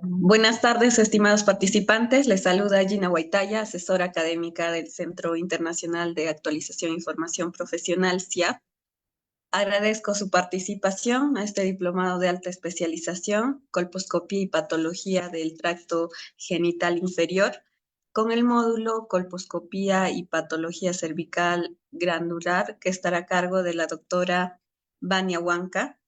Buenas tardes, estimados participantes. Les saluda Gina Guaitaya, asesora académica del Centro Internacional de Actualización e Información Profesional, CIAP. Agradezco su participación a este diplomado de alta especialización, colposcopía y patología del tracto genital inferior, con el módulo colposcopía y patología cervical granular, que estará a cargo de la doctora Vania Huanca.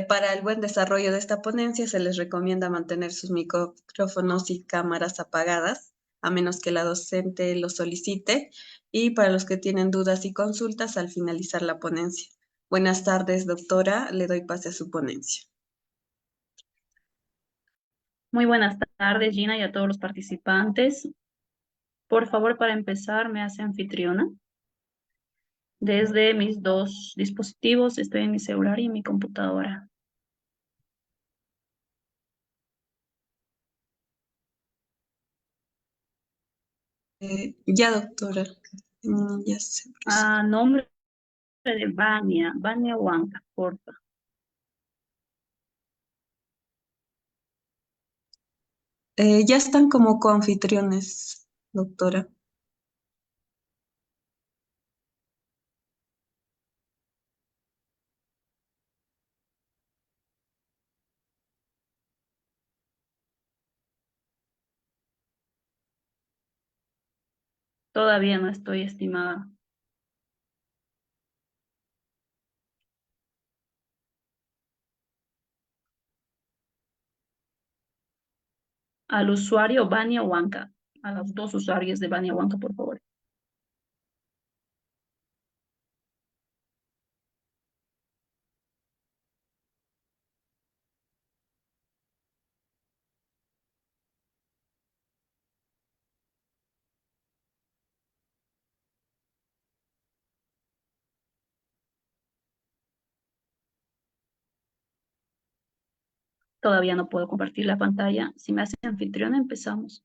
Para el buen desarrollo de esta ponencia se les recomienda mantener sus micrófonos y cámaras apagadas, a menos que la docente lo solicite, y para los que tienen dudas y consultas al finalizar la ponencia. Buenas tardes, doctora. Le doy pase a su ponencia. Muy buenas tardes, Gina, y a todos los participantes. Por favor, para empezar, me hace anfitriona. Desde mis dos dispositivos, estoy en mi celular y en mi computadora. Ya, doctora. Ya se procesó. A nombre de Vania Huanca, porfa. Ya están como coanfitriones, doctora. Todavía no estoy estimada. Al usuario Vania Huanca. A los dos usuarios de Vania Huanca, por favor. Todavía no puedo compartir la pantalla. Si me hace anfitriona, empezamos.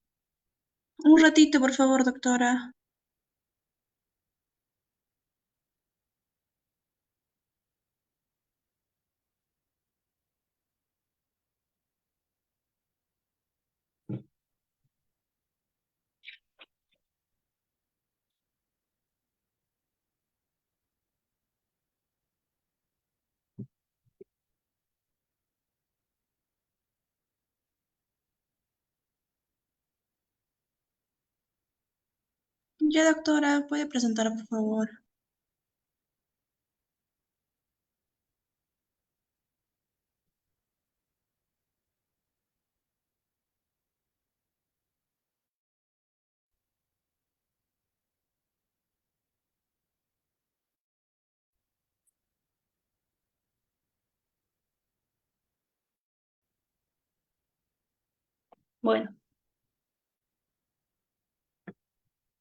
Un ratito, por favor, doctora. Ya, doctora, puede presentar, por favor.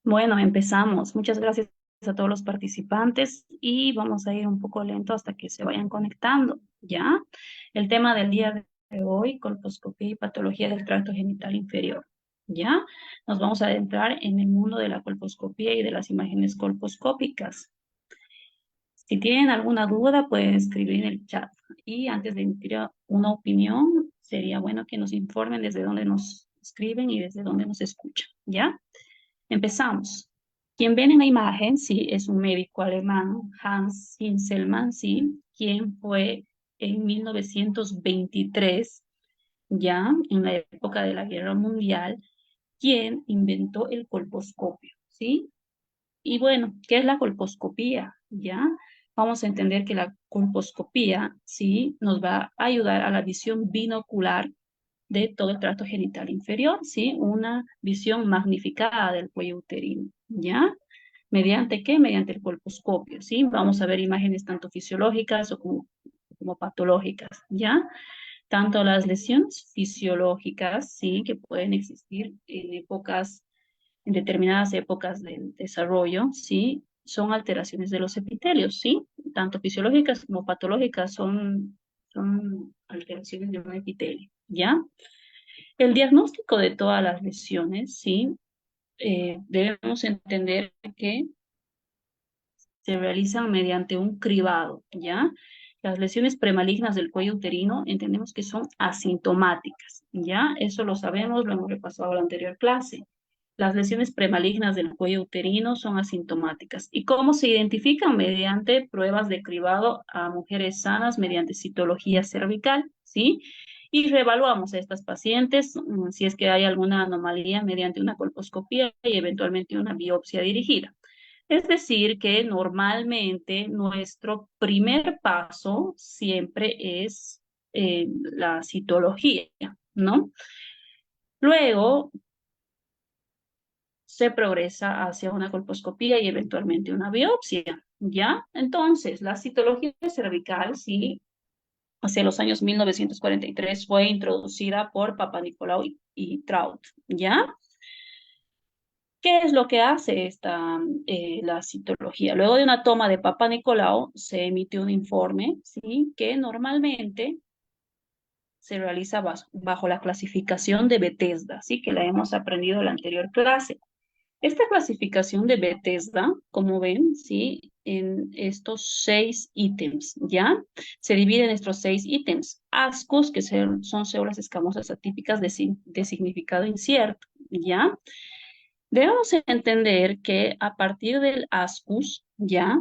Bueno, empezamos. Muchas gracias a todos los participantes y vamos a ir un poco lento hasta que se vayan conectando, ¿ya? El tema del día de hoy, colposcopía y patología del tracto genital inferior, ¿ya? Nos vamos a adentrar en el mundo de la colposcopía y de las imágenes colposcópicas. Si tienen alguna duda, pueden escribir en el chat. Y antes de emitir una opinión, sería bueno que nos informen desde dónde nos escriben y desde dónde nos escuchan, ¿ya? Empezamos. Quien ven en la imagen, sí, es un médico alemán, Hans Hinselmann, sí, quien fue en 1923, ya en la época de la Guerra Mundial, quien inventó el colposcopio, ¿sí? Y bueno, ¿qué es la colposcopía? ¿Ya? Vamos a entender que la colposcopía, ¿sí? Nos va a ayudar a la visión binocular de todo el tracto genital inferior, ¿sí? Una visión magnificada del cuello uterino, ¿ya? ¿Mediante qué? Mediante el colposcopio, ¿sí? Vamos a ver imágenes tanto fisiológicas o como patológicas, ¿ya? Tanto las lesiones fisiológicas, ¿sí? Que pueden existir en determinadas épocas del desarrollo, ¿sí? Son alteraciones de los epitelios, ¿sí? Tanto fisiológicas como patológicas son alteraciones de un epitelio, ¿ya? El diagnóstico de todas las lesiones, ¿sí? Debemos entender que se realizan mediante un cribado, ¿ya? Las lesiones premalignas del cuello uterino entendemos que son asintomáticas, ¿ya? Eso lo sabemos, lo hemos repasado en la anterior clase. Las lesiones premalignas del cuello uterino son asintomáticas. ¿Y cómo se identifican? Mediante pruebas de cribado a mujeres sanas mediante citología cervical, ¿sí? Y reevaluamos a estas pacientes si es que hay alguna anomalía mediante una colposcopía y eventualmente una biopsia dirigida. Es decir, que normalmente nuestro primer paso siempre es la citología, ¿no? Luego se progresa hacia una colposcopía y eventualmente una biopsia, ¿ya? Entonces, la citología cervical, sí, hacia los años 1943 fue introducida por Papanicolaou y Traut, ¿ya? ¿Qué es lo que hace la citología? Luego de una toma de Papanicolaou se emite un informe, ¿sí? Que normalmente se realiza bajo la clasificación de Bethesda, ¿sí? Que la hemos aprendido en la anterior clase. Esta clasificación de Bethesda, como ven, ¿sí? En estos 6 ítems, ¿ya? Se divide en estos 6 ítems. ASCUS, que son células escamosas atípicas de significado incierto, ¿ya? Debemos entender que a partir del ASCUS, ¿ya?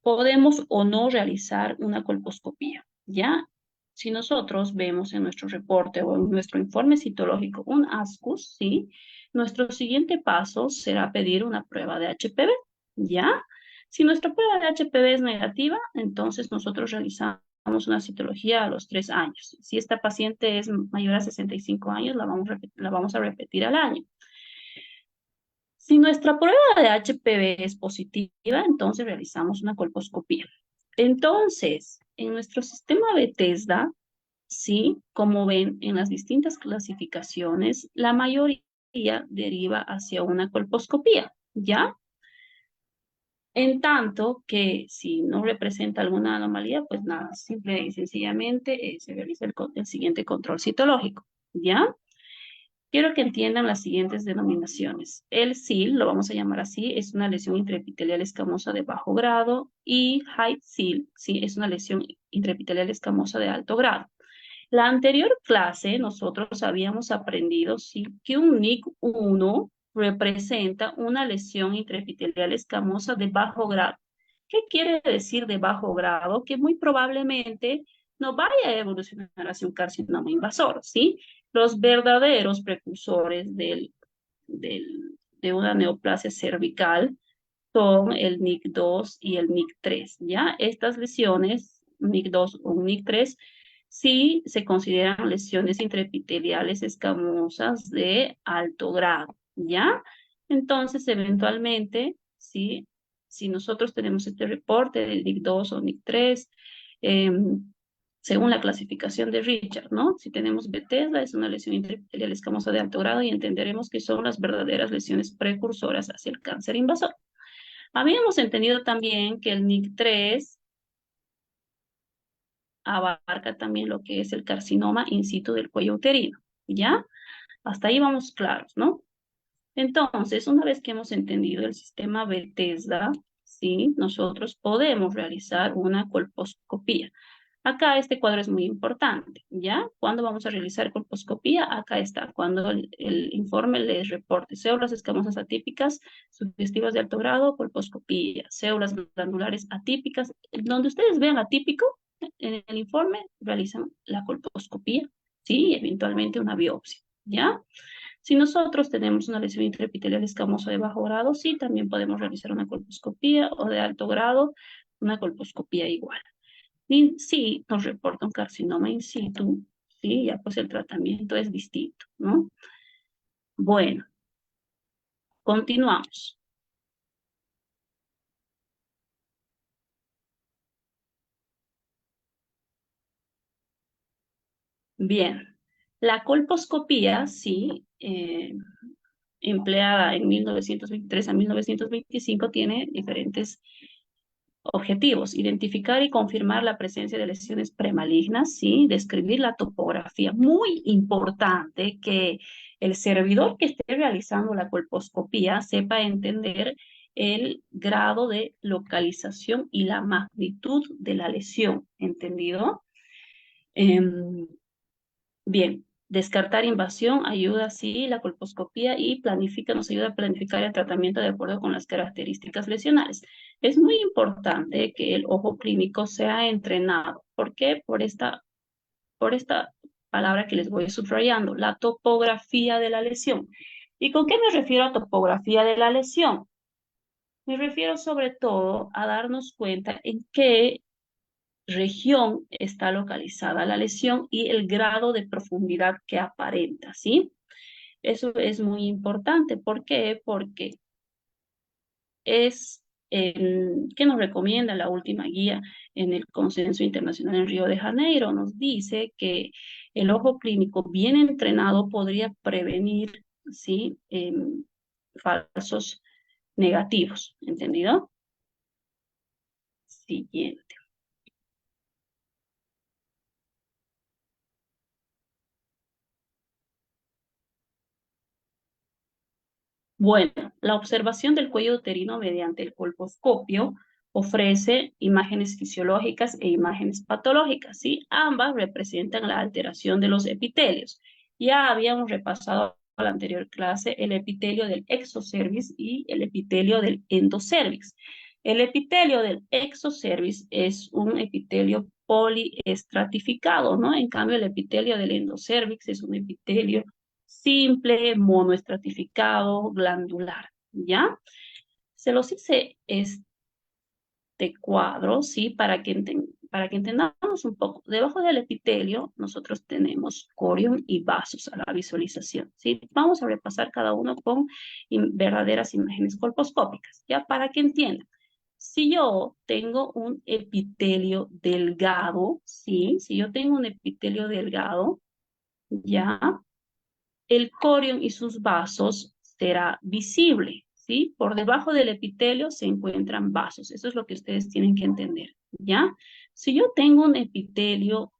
Podemos o no realizar una colposcopía, ¿ya? Si nosotros vemos en nuestro reporte o en nuestro informe citológico un ASCUS, ¿sí? Nuestro siguiente paso será pedir una prueba de HPV, ¿ya? Si nuestra prueba de HPV es negativa, entonces nosotros realizamos una citología a los 3 años. Si esta paciente es mayor a 65 años, la vamos a repetir al año. Si nuestra prueba de HPV es positiva, entonces realizamos una colposcopía. Entonces, en nuestro sistema Bethesda, sí, como ven en las distintas clasificaciones, la mayoría deriva hacia una colposcopía, ¿ya? En tanto que si no representa alguna anomalía, pues nada, simple y sencillamente se realiza el siguiente control citológico, ¿ya? Quiero que entiendan las siguientes denominaciones. El SIL, lo vamos a llamar así, es una lesión intraepitelial escamosa de bajo grado y High SIL, sí, es una lesión intraepitelial escamosa de alto grado. La anterior clase nosotros habíamos aprendido sí, que un NIC1 representa una lesión intraepitelial escamosa de bajo grado. ¿Qué quiere decir de bajo grado? Que muy probablemente no vaya a evolucionar hacia un carcinoma invasor, ¿sí? Los verdaderos precursores de una neoplasia cervical son el NIC2 y el NIC3, ¿ya? Estas lesiones, NIC2 o NIC3, sí se consideran lesiones intraepiteliales escamosas de alto grado, ¿ya? Entonces, eventualmente, ¿sí? Si nosotros tenemos este reporte del NIC2 o NIC3, según la clasificación de Richard, ¿no? Si tenemos Bethesda, es una lesión intraepitelial escamosa de alto grado y entenderemos que son las verdaderas lesiones precursoras hacia el cáncer invasor. Habíamos entendido también que el NIC3 abarca también lo que es el carcinoma in situ del cuello uterino, ¿ya? Hasta ahí vamos claros, ¿no? Entonces, una vez que hemos entendido el sistema Bethesda, ¿sí? Nosotros podemos realizar una colposcopía. Acá este cuadro es muy importante, ¿ya? ¿Cuándo vamos a realizar colposcopía? Acá está, cuando el informe les reporte células escamosas atípicas, sugestivas de alto grado, colposcopía, células glandulares atípicas. Donde ustedes vean atípico, en el informe realizan la colposcopía, ¿sí? Y eventualmente una biopsia, ¿ya? Si nosotros tenemos una lesión intraepitelial escamosa de bajo grado, sí, también podemos realizar una colposcopía o de alto grado, una colposcopía igual. Y si nos reporta un carcinoma in situ, sí, ya pues el tratamiento es distinto, ¿no? Bueno, continuamos. Bien, la colposcopía, sí, empleada en 1923 a 1925, tiene diferentes objetivos: identificar y confirmar la presencia de lesiones premalignas, ¿sí? Describir la topografía. Muy importante que el servidor que esté realizando la colposcopía sepa entender el grado de localización y la magnitud de la lesión, ¿entendido? Bien, descartar invasión ayuda, sí, la colposcopía y nos ayuda a planificar el tratamiento de acuerdo con las características lesionales. Es muy importante que el ojo clínico sea entrenado. ¿Por qué? Por esta palabra que les voy subrayando, la topografía de la lesión. ¿Y con qué me refiero a topografía de la lesión? Me refiero sobre todo a darnos cuenta en qué región está localizada la lesión y el grado de profundidad que aparenta, ¿sí? Eso es muy importante. ¿Por qué? Porque es que nos recomienda la última guía en el Consenso Internacional en Río de Janeiro. Nos dice que el ojo clínico bien entrenado podría prevenir, ¿sí? Falsos negativos, ¿entendido? Siguiente. Bueno, la observación del cuello uterino mediante el colposcopio ofrece imágenes fisiológicas e imágenes patológicas, ¿sí? Ambas representan la alteración de los epitelios. Ya habíamos repasado en la anterior clase el epitelio del exocervix y el epitelio del endocervix. El epitelio del exocervix es un epitelio poliestratificado, ¿no? En cambio, el epitelio del endocervix es un epitelio simple, monoestratificado, glandular, ¿ya? Se los hice este cuadro, ¿sí? Para que entendamos un poco. Debajo del epitelio, nosotros tenemos corium y vasos a la visualización, ¿sí? Vamos a repasar cada uno con verdaderas imágenes colposcópicas, ¿ya? Para que entiendan. Si yo tengo un epitelio delgado, ¿sí? Si yo tengo un epitelio delgado, ¿ya? El corium y sus vasos será visible, ¿sí? Por debajo del epitelio se encuentran vasos. Eso es lo que ustedes tienen que entender, ¿ya? Si yo tengo un epitelio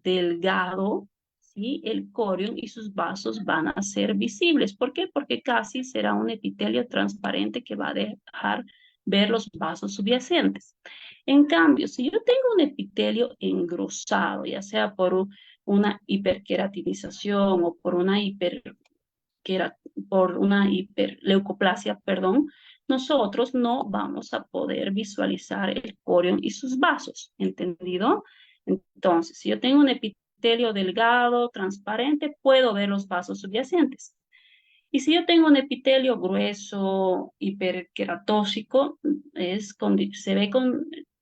delgado, ¿sí? El corium y sus vasos van a ser visibles. ¿Por qué? Porque casi será un epitelio transparente que va a dejar ver los vasos subyacentes. En cambio, si yo tengo un epitelio engrosado, ya sea por una hiperqueratinización o por una hiperleucoplasia, perdón, nosotros no vamos a poder visualizar el corium y sus vasos, ¿entendido? Entonces, si yo tengo un epitelio delgado, transparente, puedo ver los vasos subyacentes. Y si yo tengo un epitelio grueso, hiperqueratóxico,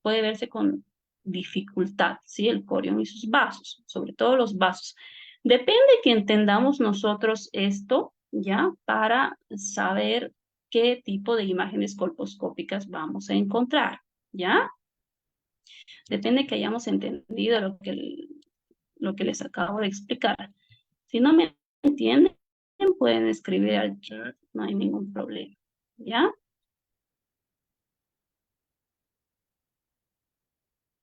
puede verse con dificultad, ¿sí? El corium y sus vasos, sobre todo los vasos. Depende que entendamos nosotros esto, ¿ya? Para saber qué tipo de imágenes colposcópicas vamos a encontrar, ¿ya? Depende que hayamos entendido lo que les acabo de explicar. Si no me entienden, pueden escribir al chat, no hay ningún problema, ¿ya?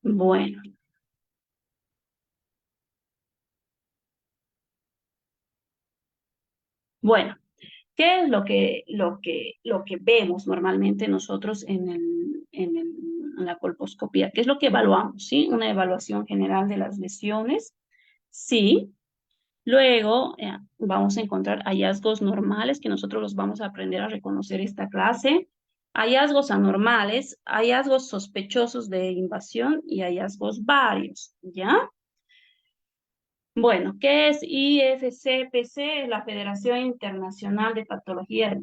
Bueno. Bueno, ¿qué es lo que vemos normalmente nosotros en la colposcopía? ¿Qué es lo que evaluamos? ¿Sí? Una evaluación general de las lesiones. Sí. Luego vamos a encontrar hallazgos normales que nosotros los vamos a aprender a reconocer esta clase. Hallazgos anormales, hallazgos sospechosos de invasión y hallazgos varios, ¿ya? Bueno, ¿qué es IFCPC? La Federación Internacional de Patología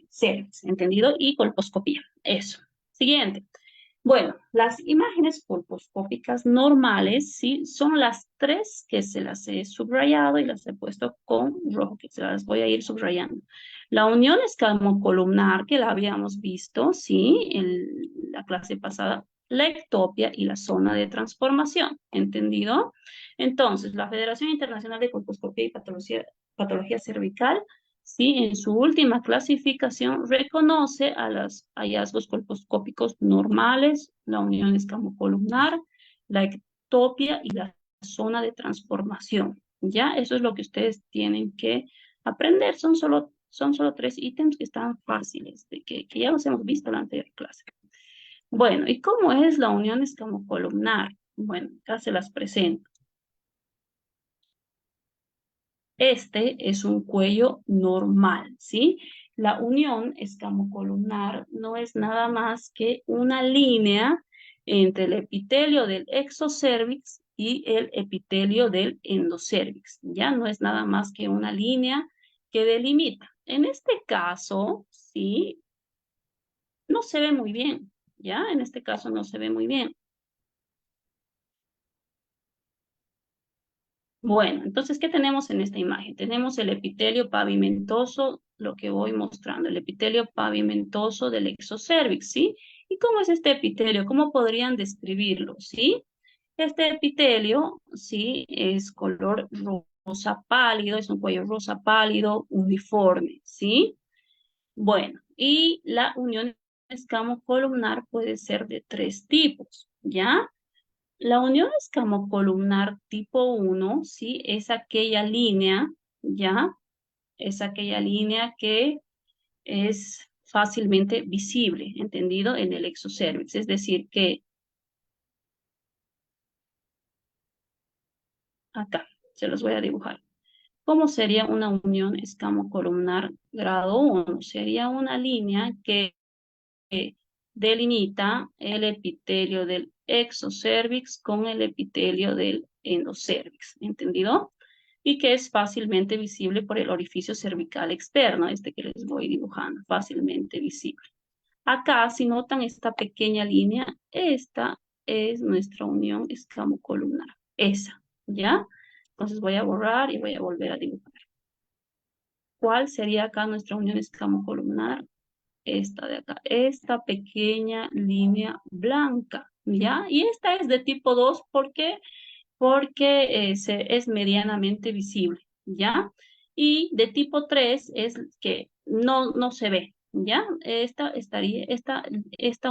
Cervix, ¿entendido? Y colposcopía, eso. Siguiente. Bueno, las imágenes colposcópicas normales, sí, son las tres que se las he subrayado y las he puesto con rojo, que se las voy a ir subrayando. La unión escamocolumnar, que la habíamos visto, sí, en la clase pasada, la ectopia y la zona de transformación, ¿entendido? Entonces, la Federación Internacional de Colposcopía y Patología Cervical, sí, en su última clasificación reconoce a los hallazgos colposcópicos normales, la unión escamocolumnar, la ectopia y la zona de transformación. ¿Ya? Eso es lo que ustedes tienen que aprender. Son solo Son solo 3 ítems que están fáciles, que ya los hemos visto en la anterior clase. Bueno, ¿y cómo es la unión escamocolumnar? Bueno, acá se las presento. Este es un cuello normal, ¿sí? La unión escamocolumnar no es nada más que una línea entre el epitelio del exocervix y el epitelio del endocérvix. Ya no es nada más que una línea que delimita. En este caso, sí, no se ve muy bien, ¿ya? En este caso no se ve muy bien. Bueno, entonces, ¿qué tenemos en esta imagen? Tenemos el epitelio pavimentoso, lo que voy mostrando, el epitelio pavimentoso del exocervix, ¿sí? ¿Y cómo es este epitelio? ¿Cómo podrían describirlo, sí? Este epitelio, sí, es color rosa pálido, es un cuello rosa pálido, uniforme, ¿sí? Bueno, y la unión escamocolumnar puede ser de 3 tipos, ¿ya? La unión escamocolumnar tipo 1, ¿sí? Es aquella línea, ¿ya? Es aquella línea que es fácilmente visible, ¿entendido? En el exocervix. Es decir, que acá, se los voy a dibujar. ¿Cómo sería una unión escamocolumnar grado 1? Sería una línea que delimita el epitelio del exocervix con el epitelio del endocervix, ¿entendido? Y que es fácilmente visible por el orificio cervical externo, este que les voy dibujando, fácilmente visible. Acá, si notan esta pequeña línea, esta es nuestra unión escamocolumnar, esa, ¿ya? Entonces voy a borrar y voy a volver a dibujar. ¿Cuál sería acá nuestra unión escamocolumnar? Esta de acá, esta pequeña línea blanca, ¿ya? Y esta es de tipo 2, ¿por qué? Porque es medianamente visible, ¿ya? Y de tipo 3 es que no se ve, ¿ya? Esta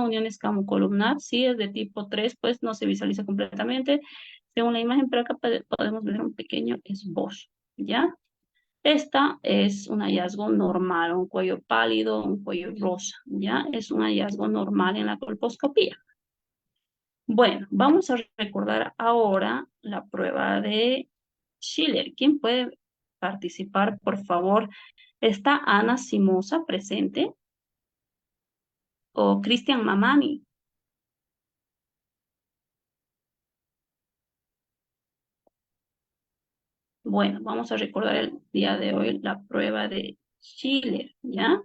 unión escamocolumnar, si es de tipo 3, pues no se visualiza completamente según la imagen, pero acá podemos ver un pequeño esbozo, ¿ya? Esta es un hallazgo normal, un cuello pálido, un cuello rosa, ¿ya? Es un hallazgo normal en la colposcopía. Bueno, vamos a recordar ahora la prueba de Schiller. ¿Quién puede participar, por favor? ¿Está Ana Simosa presente? ¿O Cristian Mamani? Bueno, vamos a recordar el día de hoy la prueba de Schiller, ¿ya?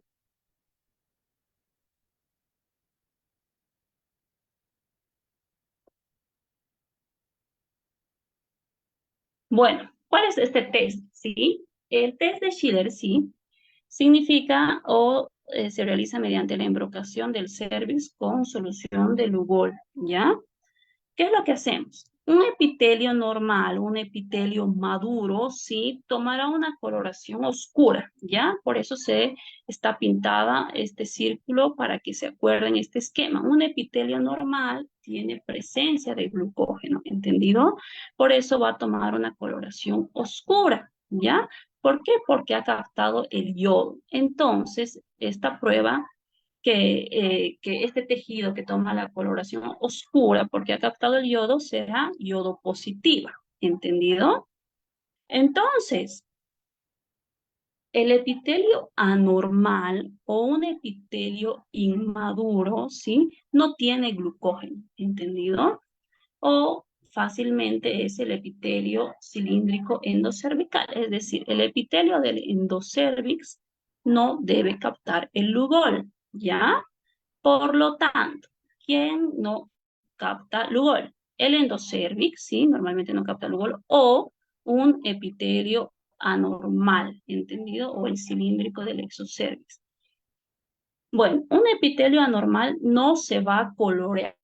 Bueno, ¿cuál es este test? ¿Sí? El test de Schiller, sí, significa o se realiza mediante la embrocación del cervix con solución de Lugol, ¿ya? ¿Qué es lo que hacemos? Un epitelio normal, un epitelio maduro, sí, tomará una coloración oscura, ¿ya? Por eso se está pintada este círculo para que se acuerden este esquema. Un epitelio normal tiene presencia de glucógeno, ¿entendido? Por eso va a tomar una coloración oscura, ¿ya? ¿Por qué? Porque ha captado el yodo. Entonces, esta prueba que este tejido que toma la coloración oscura porque ha captado el yodo será yodo positiva, ¿entendido? Entonces, el epitelio anormal o un epitelio inmaduro, ¿sí? No tiene glucógeno, ¿entendido? O fácilmente es el epitelio cilíndrico endocervical, es decir, el epitelio del endocervix no debe captar el Lugol, ¿ya? Por lo tanto, ¿quién no capta Lugol? El endocervix, sí, normalmente no capta Lugol, o un epitelio anormal, ¿entendido? O el cilíndrico del exocervix. Bueno, un epitelio anormal no se va a colorear,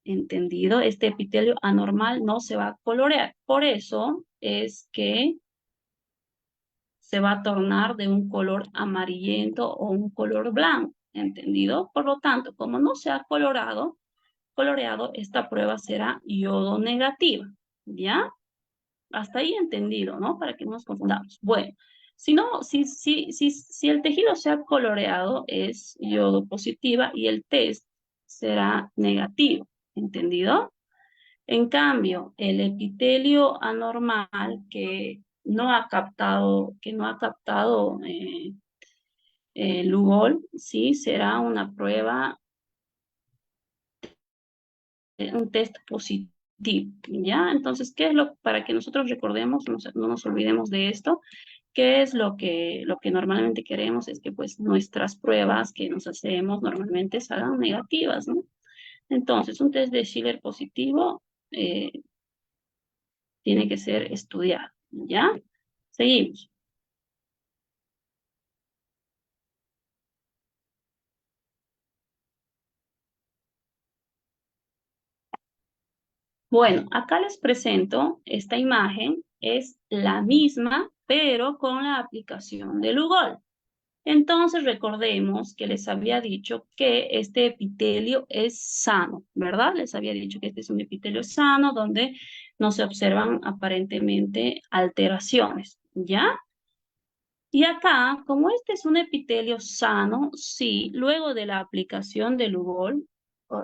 ¿entendido? Este epitelio anormal no se va a colorear. Por eso es que se va a tornar de un color amarillento o un color blanco, ¿entendido? Por lo tanto, como no se ha coloreado, esta prueba será yodo negativa, ¿ya? Hasta ahí entendido, ¿no? Para que no nos confundamos. Bueno, Si no, si el tejido se ha coloreado, es yodo positiva y el test será negativo, ¿entendido? En cambio, el epitelio anormal que no ha captado Lugol, sí, será una prueba, un test positivo, ¿ya? Entonces, ¿qué es para que nosotros recordemos, no nos olvidemos de esto? ¿Qué es lo que normalmente queremos? Es que pues nuestras pruebas que nos hacemos normalmente salgan negativas, ¿no? Entonces, un test de Schiller positivo eh, tiene que ser estudiado, ¿ya? Seguimos. Bueno, acá les presento esta imagen, es la misma, pero con la aplicación de Lugol. Entonces recordemos que les había dicho que este epitelio es sano, ¿verdad? Les había dicho que este es un epitelio sano donde no se observan aparentemente alteraciones, ¿ya? Y acá, como este es un epitelio sano, sí, luego de la aplicación del Lugol,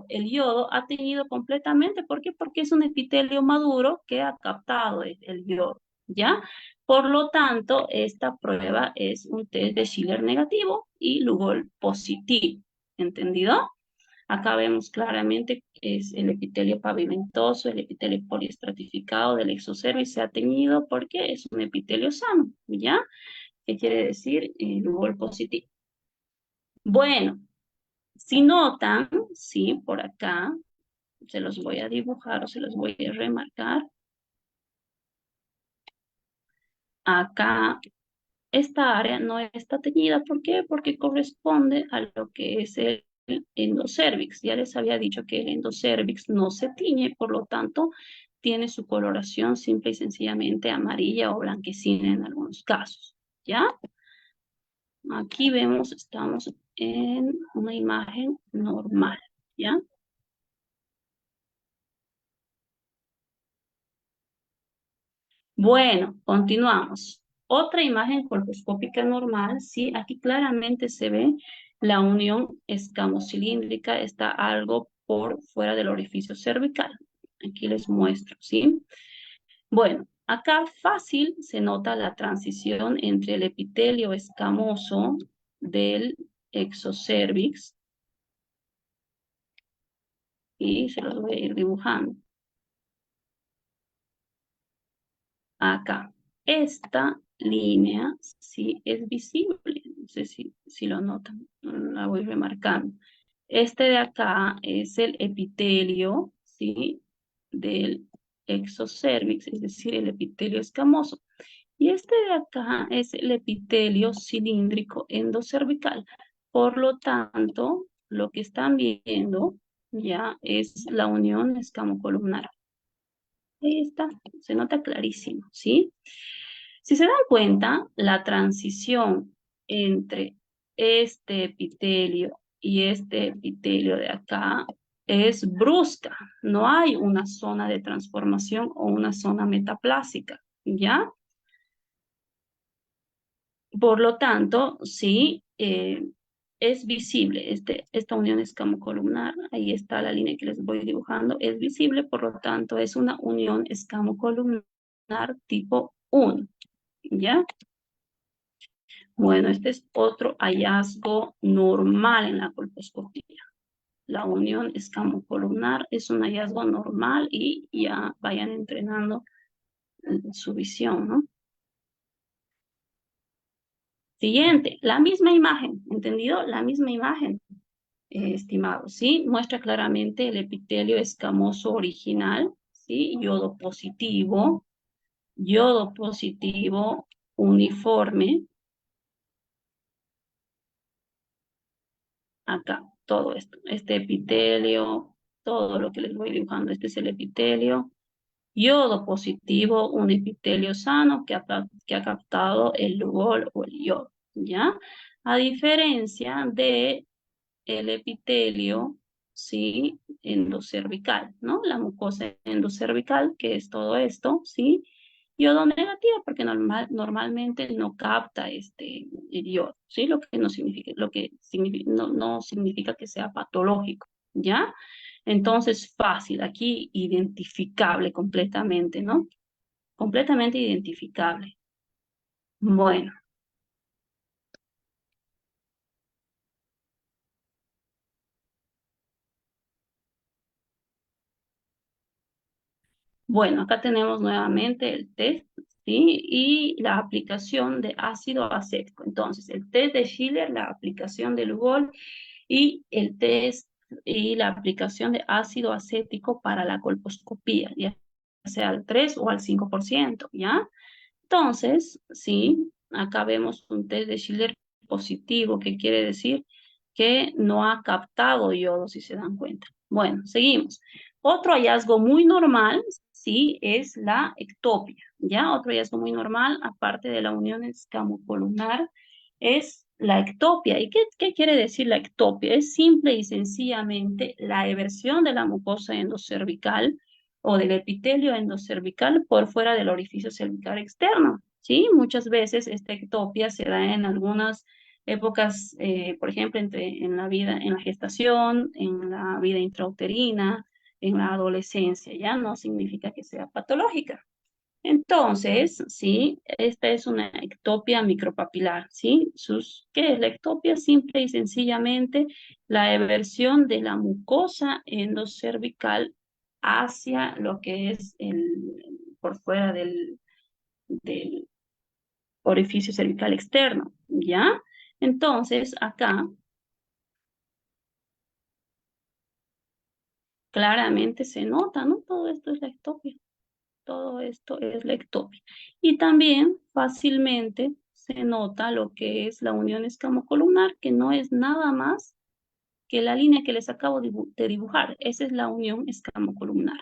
el yodo ha tenido completamente, ¿por qué? Porque es un epitelio maduro que ha captado el yodo, ¿ya? Por lo tanto, esta prueba es un test de Schiller negativo y Lugol positivo, ¿entendido? Acá vemos claramente que es el epitelio pavimentoso, el epitelio poliestratificado del exocervix se ha teñido porque es un epitelio sano, ¿ya? ¿Qué quiere decir? Lugol positivo. Bueno, si notan, sí, por acá, se los voy a dibujar o se los voy a remarcar. Acá, esta área no está teñida. ¿Por qué? Porque corresponde a lo que es el endocervix. Ya les había dicho que el endocervix no se tiñe, por lo tanto, tiene su coloración simple y sencillamente amarilla o blanquecina en algunos casos. ¿Ya? Aquí vemos, estamos en una imagen normal, ¿ya? Bueno, continuamos. Otra imagen colposcópica normal, ¿sí? Aquí claramente se ve la unión escamocilíndrica, está algo por fuera del orificio cervical. Aquí les muestro, ¿sí? Bueno, acá fácil se nota la transición entre el epitelio escamoso del exocervix y se los voy a ir dibujando. Acá. Esta línea sí es visible, no sé si lo notan, la voy remarcando. Este de acá es el epitelio, ¿sí? Del exocervix, es decir, el epitelio escamoso. Y este de acá es el epitelio cilíndrico endocervical. Por lo tanto, lo que están viendo ya es la unión escamocolumnar. Ahí está, se nota clarísimo, ¿sí? Si se dan cuenta, la transición entre este epitelio y este epitelio de acá es brusca. No hay una zona de transformación o una zona metaplásica, ¿ya? Por lo tanto, sí, es visible esta unión escamocolumnar. Ahí está la línea que les voy dibujando. Es visible, por lo tanto, es una unión escamocolumnar tipo 1. ¿Ya? Bueno, este es otro hallazgo normal en la colposcopía. La unión escamocolumnar es un hallazgo normal y ya vayan entrenando su visión, ¿no? Siguiente, la misma imagen, ¿entendido? La misma imagen, estimado, ¿sí? Muestra claramente el epitelio escamoso original, ¿sí? Yodo positivo uniforme. Acá, todo esto, este epitelio, todo lo que les voy dibujando, este es el epitelio. Yodo positivo, un epitelio sano que ha captado el Lugol o el yodo, ¿ya? A diferencia de el epitelio, ¿sí? Endocervical, ¿no? La mucosa endocervical, que es todo esto, ¿sí? Yodo negativo porque normalmente no capta el yodo, ¿sí? Lo que no significa, no significa que sea patológico, ¿ya? Entonces, fácil, aquí identificable completamente, ¿no? Completamente identificable. Bueno. Bueno, acá tenemos nuevamente el test, ¿sí? Y la aplicación de ácido acético. Entonces, el test de Schiller, la aplicación de Lugol y el test y la aplicación de ácido acético para la colposcopía, ya sea al 3 o al 5%, ¿ya? Entonces, sí, acá vemos un test de Schiller positivo, que quiere decir que no ha captado yodo, si se dan cuenta. Bueno, seguimos. Otro hallazgo muy normal, sí, es la ectopia, ¿ya? Otro hallazgo muy normal, aparte de la unión escamocolumnar, es la ectopia. ¿Y qué quiere decir la ectopia? Es simple y sencillamente la eversión de la mucosa endocervical o del epitelio endocervical por fuera del orificio cervical externo, ¿sí? Muchas veces esta ectopia se da en algunas épocas, por ejemplo, en la vida, en la gestación, en la vida intrauterina, en la adolescencia, ya no significa que sea patológica. Entonces, sí, esta es una ectopia micropapilar, ¿sí? ¿Qué es la ectopia? Simple y sencillamente la eversión de la mucosa endocervical hacia lo que es por fuera del orificio cervical externo, ¿ya? Entonces, acá claramente se nota, ¿no? Todo esto es la ectopia. Todo esto es la ectopia. Y también fácilmente se nota lo que es la unión escamocolumnar, que no es nada más que la línea que les acabo de dibujar. Esa es la unión escamocolumnar.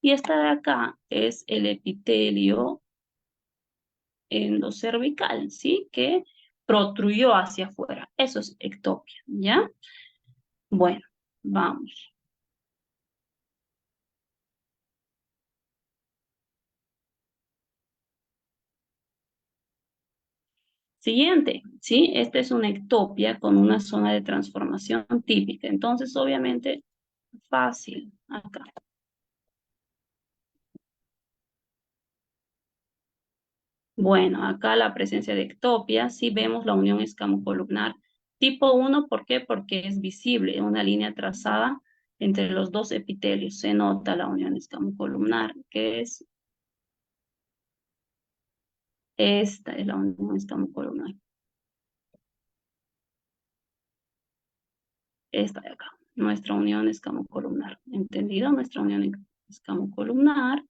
Y esta de acá es el epitelio endocervical, ¿sí? Que protruyó hacia afuera. Eso es ectopia, ¿ya? Bueno, vamos. Siguiente, ¿sí? Esta es una ectopia con una zona de transformación típica. Entonces, obviamente, fácil acá. Bueno, acá la presencia de ectopia, sí vemos la unión escamocolumnar tipo 1, ¿por qué? Porque es visible, una línea trazada entre los dos epitelios. Se nota la unión escamocolumnar, que es esta, es la unión escamocolumnar. Esta de acá, nuestra unión escamocolumnar. ¿Entendido? Nuestra unión escamocolumnar.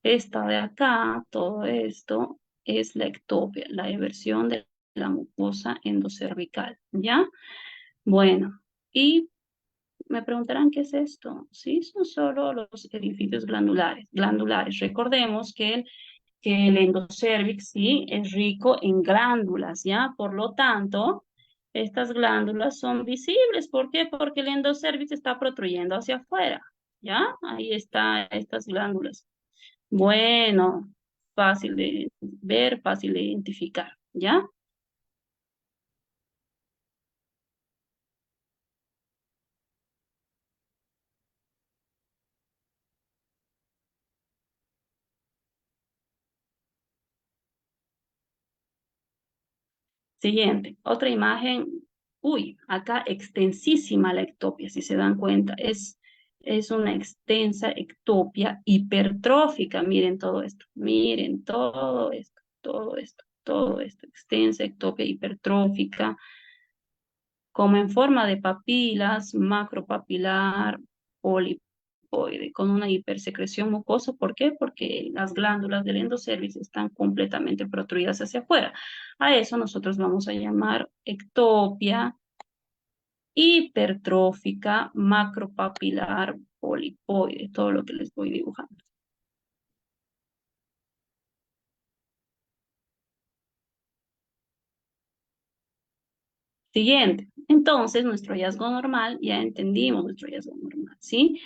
Esta de acá, todo esto, es la ectopia, la eversión de la mucosa endocervical, ¿ya? Bueno, y me preguntarán qué es esto. Sí, son solo los edificios glandulares. Recordemos que el endocervix, sí, es rico en glándulas, ¿ya? Por lo tanto, estas glándulas son visibles. ¿Por qué? Porque el endocervix está protruyendo hacia afuera, ¿ya? Ahí están estas glándulas. Bueno, fácil de ver, fácil de identificar, ¿ya? Siguiente, otra imagen. Uy, acá extensísima la ectopia, si se dan cuenta. Es una extensa ectopia hipertrófica. Miren todo esto, todo esto, todo esto. Extensa ectopia hipertrófica como en forma de papilas, macropapilar, polipoide, con una hipersecreción mucosa. ¿Por qué? Porque las glándulas del endocervix están completamente protruidas hacia afuera. A eso nosotros vamos a llamar ectopia hipertrófica, macropapilar, polipoide, todo lo que les voy dibujando. Siguiente. Entonces, nuestro hallazgo normal, ya entendimos nuestro hallazgo normal, ¿sí?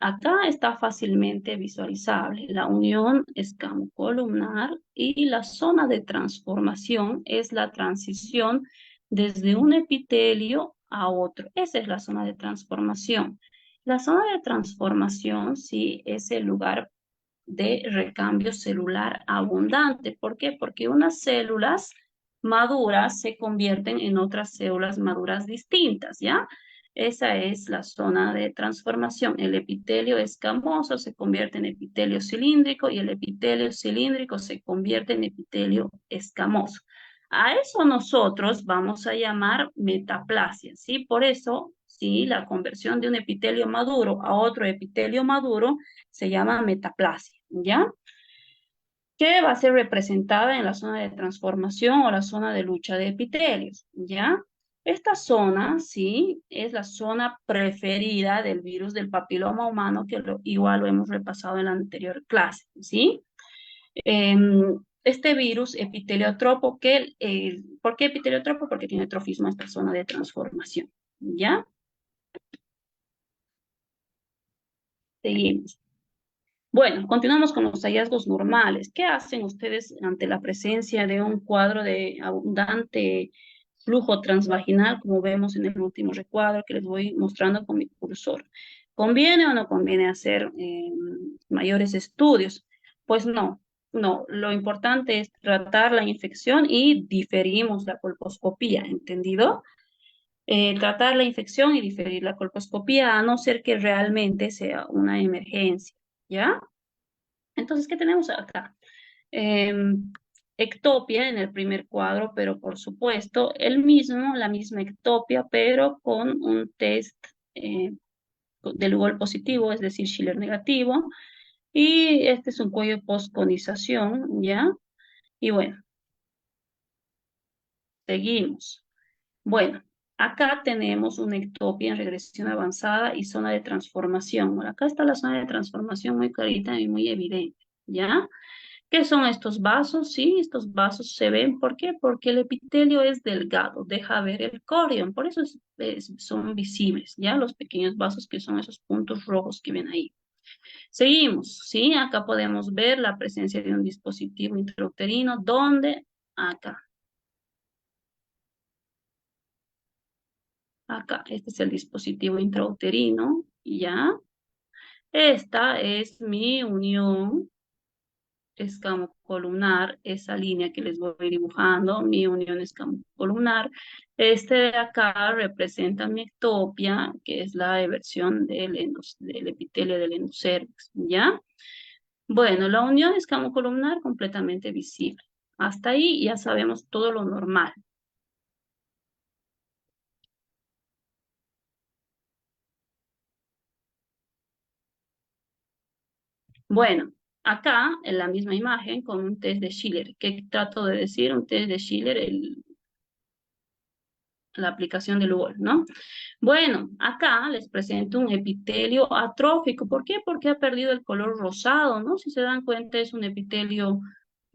Acá está fácilmente visualizable la unión escamocolumnar y la zona de transformación es la transición desde un epitelio a otro. Esa es la zona de transformación. La zona de transformación, sí, es el lugar de recambio celular abundante. ¿Por qué? Porque unas células maduras se convierten en otras células maduras distintas, ¿ya? Esa es la zona de transformación. El epitelio escamoso se convierte en epitelio cilíndrico y el epitelio cilíndrico se convierte en epitelio escamoso. A eso nosotros vamos a llamar metaplasia, ¿sí? Por eso, sí, la conversión de un epitelio maduro a otro epitelio maduro se llama metaplasia, ¿ya? Que va a ser representada en la zona de transformación o la zona de lucha de epitelios, ¿ya? Esta zona, sí, es la zona preferida del virus del papiloma humano, que igual lo hemos repasado en la anterior clase, ¿sí? Este virus epiteliotropo, ¿por qué epiteliotropo? Porque tiene trofismo en esta zona de transformación, ¿ya? Seguimos. Bueno, continuamos con los hallazgos normales. ¿Qué hacen ustedes ante la presencia de un cuadro de abundante flujo transvaginal, como vemos en el último recuadro que les voy mostrando con mi cursor? ¿Conviene o no conviene hacer mayores estudios? Pues no, no. Lo importante es tratar la infección y diferimos la colposcopía, ¿entendido? Tratar la infección y diferir la colposcopía a no ser que realmente sea una emergencia, ¿ya? Entonces, ¿qué tenemos acá? Ectopia en el primer cuadro, pero por supuesto, la misma ectopia, pero con un test de Lugol positivo, es decir, Schiller negativo. Y este es un cuello postconización, ¿ya? Y bueno, seguimos. Bueno, acá tenemos una ectopia en regresión avanzada y zona de transformación. Bueno, acá está la zona de transformación muy clarita y muy evidente, ¿ya? ¿Qué son estos vasos? Sí, estos vasos se ven. ¿Por qué? Porque el epitelio es delgado, deja ver el corion, por eso son visibles, ¿ya? Los pequeños vasos que son esos puntos rojos que ven ahí. Seguimos, ¿sí? Acá podemos ver la presencia de un dispositivo intrauterino, ¿dónde? Acá. Acá, este es el dispositivo intrauterino, ¿ya? Esta es mi unión escamocolumnar, esa línea que les voy dibujando, mi unión escamocolumnar. Este de acá representa mi ectopia, que es la eversión del epitelio del endocervix, ¿ya? Bueno, la unión escamocolumnar completamente visible. Hasta ahí ya sabemos todo lo normal. Bueno, acá en la misma imagen con un test de Schiller. ¿Qué trato de decir? Un test de Schiller, la aplicación de Lugol, ¿no? Bueno, acá les presento un epitelio atrófico. ¿Por qué? Porque ha perdido el color rosado, ¿no? Si se dan cuenta, es un epitelio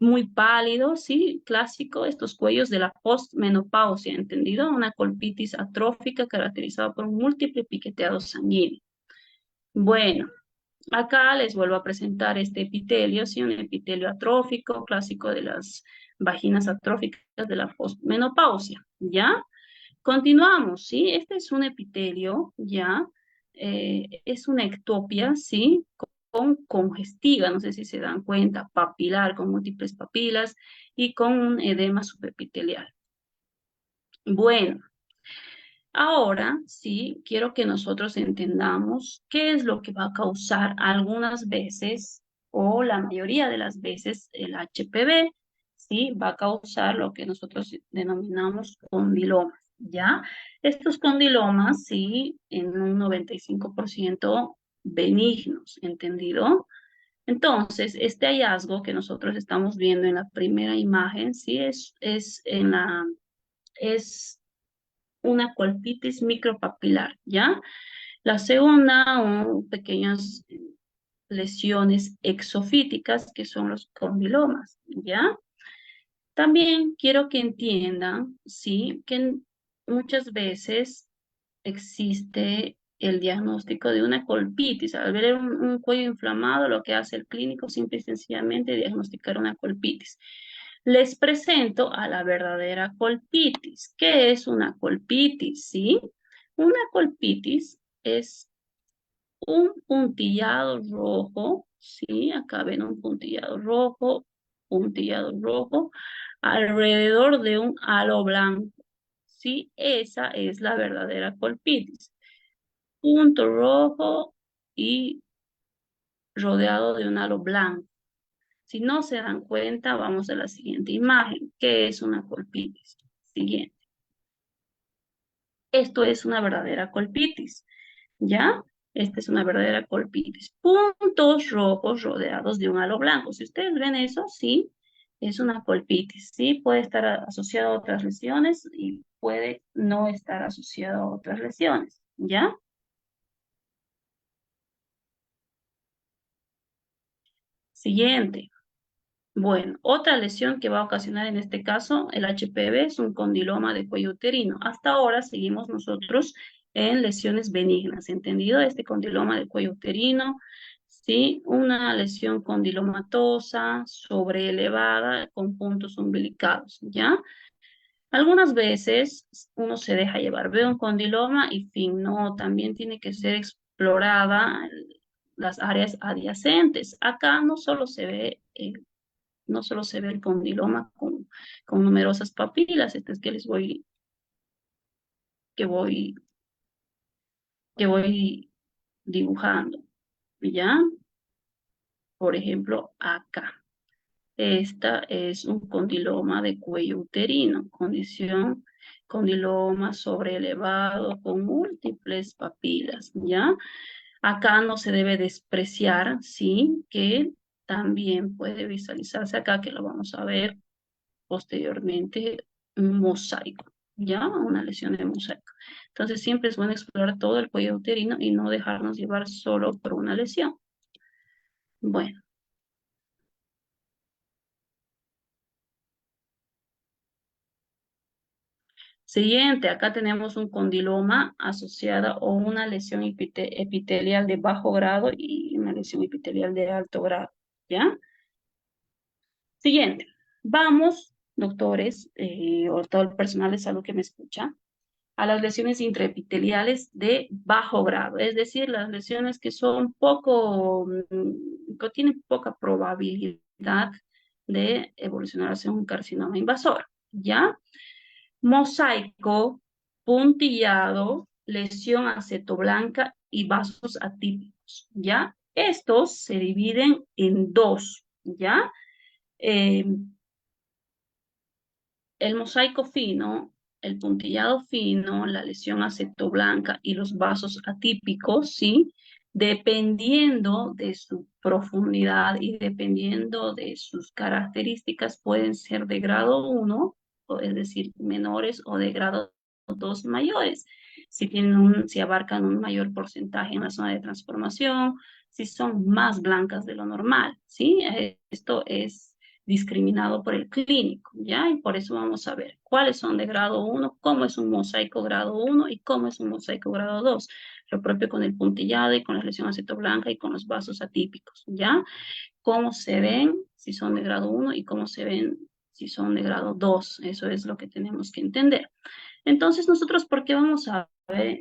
muy pálido, ¿sí? Clásico, estos cuellos de la postmenopausia, ¿entendido? Una colpitis atrófica caracterizada por un múltiple piqueteado sanguíneo. Bueno, acá les vuelvo a presentar este epitelio, ¿sí? Un epitelio atrófico, clásico de las vaginas atróficas de la postmenopausia, ¿ya? Continuamos, ¿sí? Este es un epitelio, ¿ya? Es una ectopia, ¿sí? Con congestiva, no sé si se dan cuenta, papilar, con múltiples papilas y con un edema subepitelial. Bueno, ahora sí, quiero que nosotros entendamos qué es lo que va a causar algunas veces o la mayoría de las veces el HPV, ¿sí? Va a causar lo que nosotros denominamos condilomas, ¿ya? Estos condilomas, sí, en un 95% benignos, ¿entendido? Entonces, este hallazgo que nosotros estamos viendo en la primera imagen, sí, es una colpitis micropapilar, ¿ya? La segunda, pequeñas lesiones exofíticas, que son los condilomas, ¿ya? También quiero que entiendan, sí, que muchas veces existe el diagnóstico de una colpitis. Al ver un cuello inflamado, lo que hace el clínico simple y sencillamente es diagnosticar una colpitis. Les presento a la verdadera colpitis. ¿Qué es una colpitis? ¿Sí? Una colpitis es un puntillado rojo, ¿sí? Acá ven un puntillado rojo, alrededor de un halo blanco, ¿sí? Esa es la verdadera colpitis. Punto rojo y rodeado de un halo blanco. Si no se dan cuenta, vamos a la siguiente imagen. ¿Qué es una colpitis? Siguiente. Esto es una verdadera colpitis, ¿ya? Esta es una verdadera colpitis. Puntos rojos rodeados de un halo blanco. Si ustedes ven eso, sí, es una colpitis. Sí, puede estar asociado a otras lesiones y puede no estar asociado a otras lesiones, ¿ya? Siguiente. Bueno, otra lesión que va a ocasionar en este caso el HPV es un condiloma de cuello uterino. Hasta ahora seguimos nosotros en lesiones benignas, ¿entendido? Este condiloma de cuello uterino, ¿sí? Una lesión condilomatosa, sobreelevada, con puntos umbilicados, ¿ya? Algunas veces uno se deja llevar, ve un condiloma y fin, no, también tiene que ser explorada las áreas adyacentes. Acá no solo se ve el condiloma con numerosas papilas, este es que que voy, que voy dibujando, ¿ya? Por ejemplo, acá. Esta es un condiloma de cuello uterino, condición condiloma sobreelevado con múltiples papilas, ¿ya? Acá no se debe despreciar, ¿sí? Que también puede visualizarse acá, que lo vamos a ver posteriormente, un mosaico, ¿ya? Una lesión de mosaico. Entonces siempre es bueno explorar todo el cuello uterino y no dejarnos llevar solo por una lesión. Bueno, siguiente, acá tenemos un condiloma asociada o una lesión epitelial de bajo grado y una lesión epitelial de alto grado, ¿ya? Siguiente, vamos, doctores, o todo el personal de salud que me escucha, a las lesiones intraepiteliales de bajo grado, es decir, las lesiones que son que tienen poca probabilidad de evolucionar hacia un carcinoma invasor, ¿ya? Mosaico, puntillado, lesión acetoblanca y vasos atípicos, ¿ya? Estos se dividen en dos, ¿ya? Eh, el mosaico fino, el puntillado fino, la lesión acetoblanca y los vasos atípicos, ¿sí? Dependiendo de su profundidad y dependiendo de sus características, pueden ser de grado 1, es decir, menores, o de grado 2 mayores. Si abarcan un mayor porcentaje en la zona de transformación, si son más blancas de lo normal, ¿sí? Esto es discriminado por el clínico, ¿ya? Y por eso vamos a ver cuáles son de grado 1, cómo es un mosaico grado 1 y cómo es un mosaico grado 2. Lo propio con el puntillado y con la lesión acetoblanca y con los vasos atípicos, ¿ya? Cómo se ven si son de grado 1 y cómo se ven si son de grado 2. Eso es lo que tenemos que entender. Entonces, nosotros, ¿por qué vamos a ver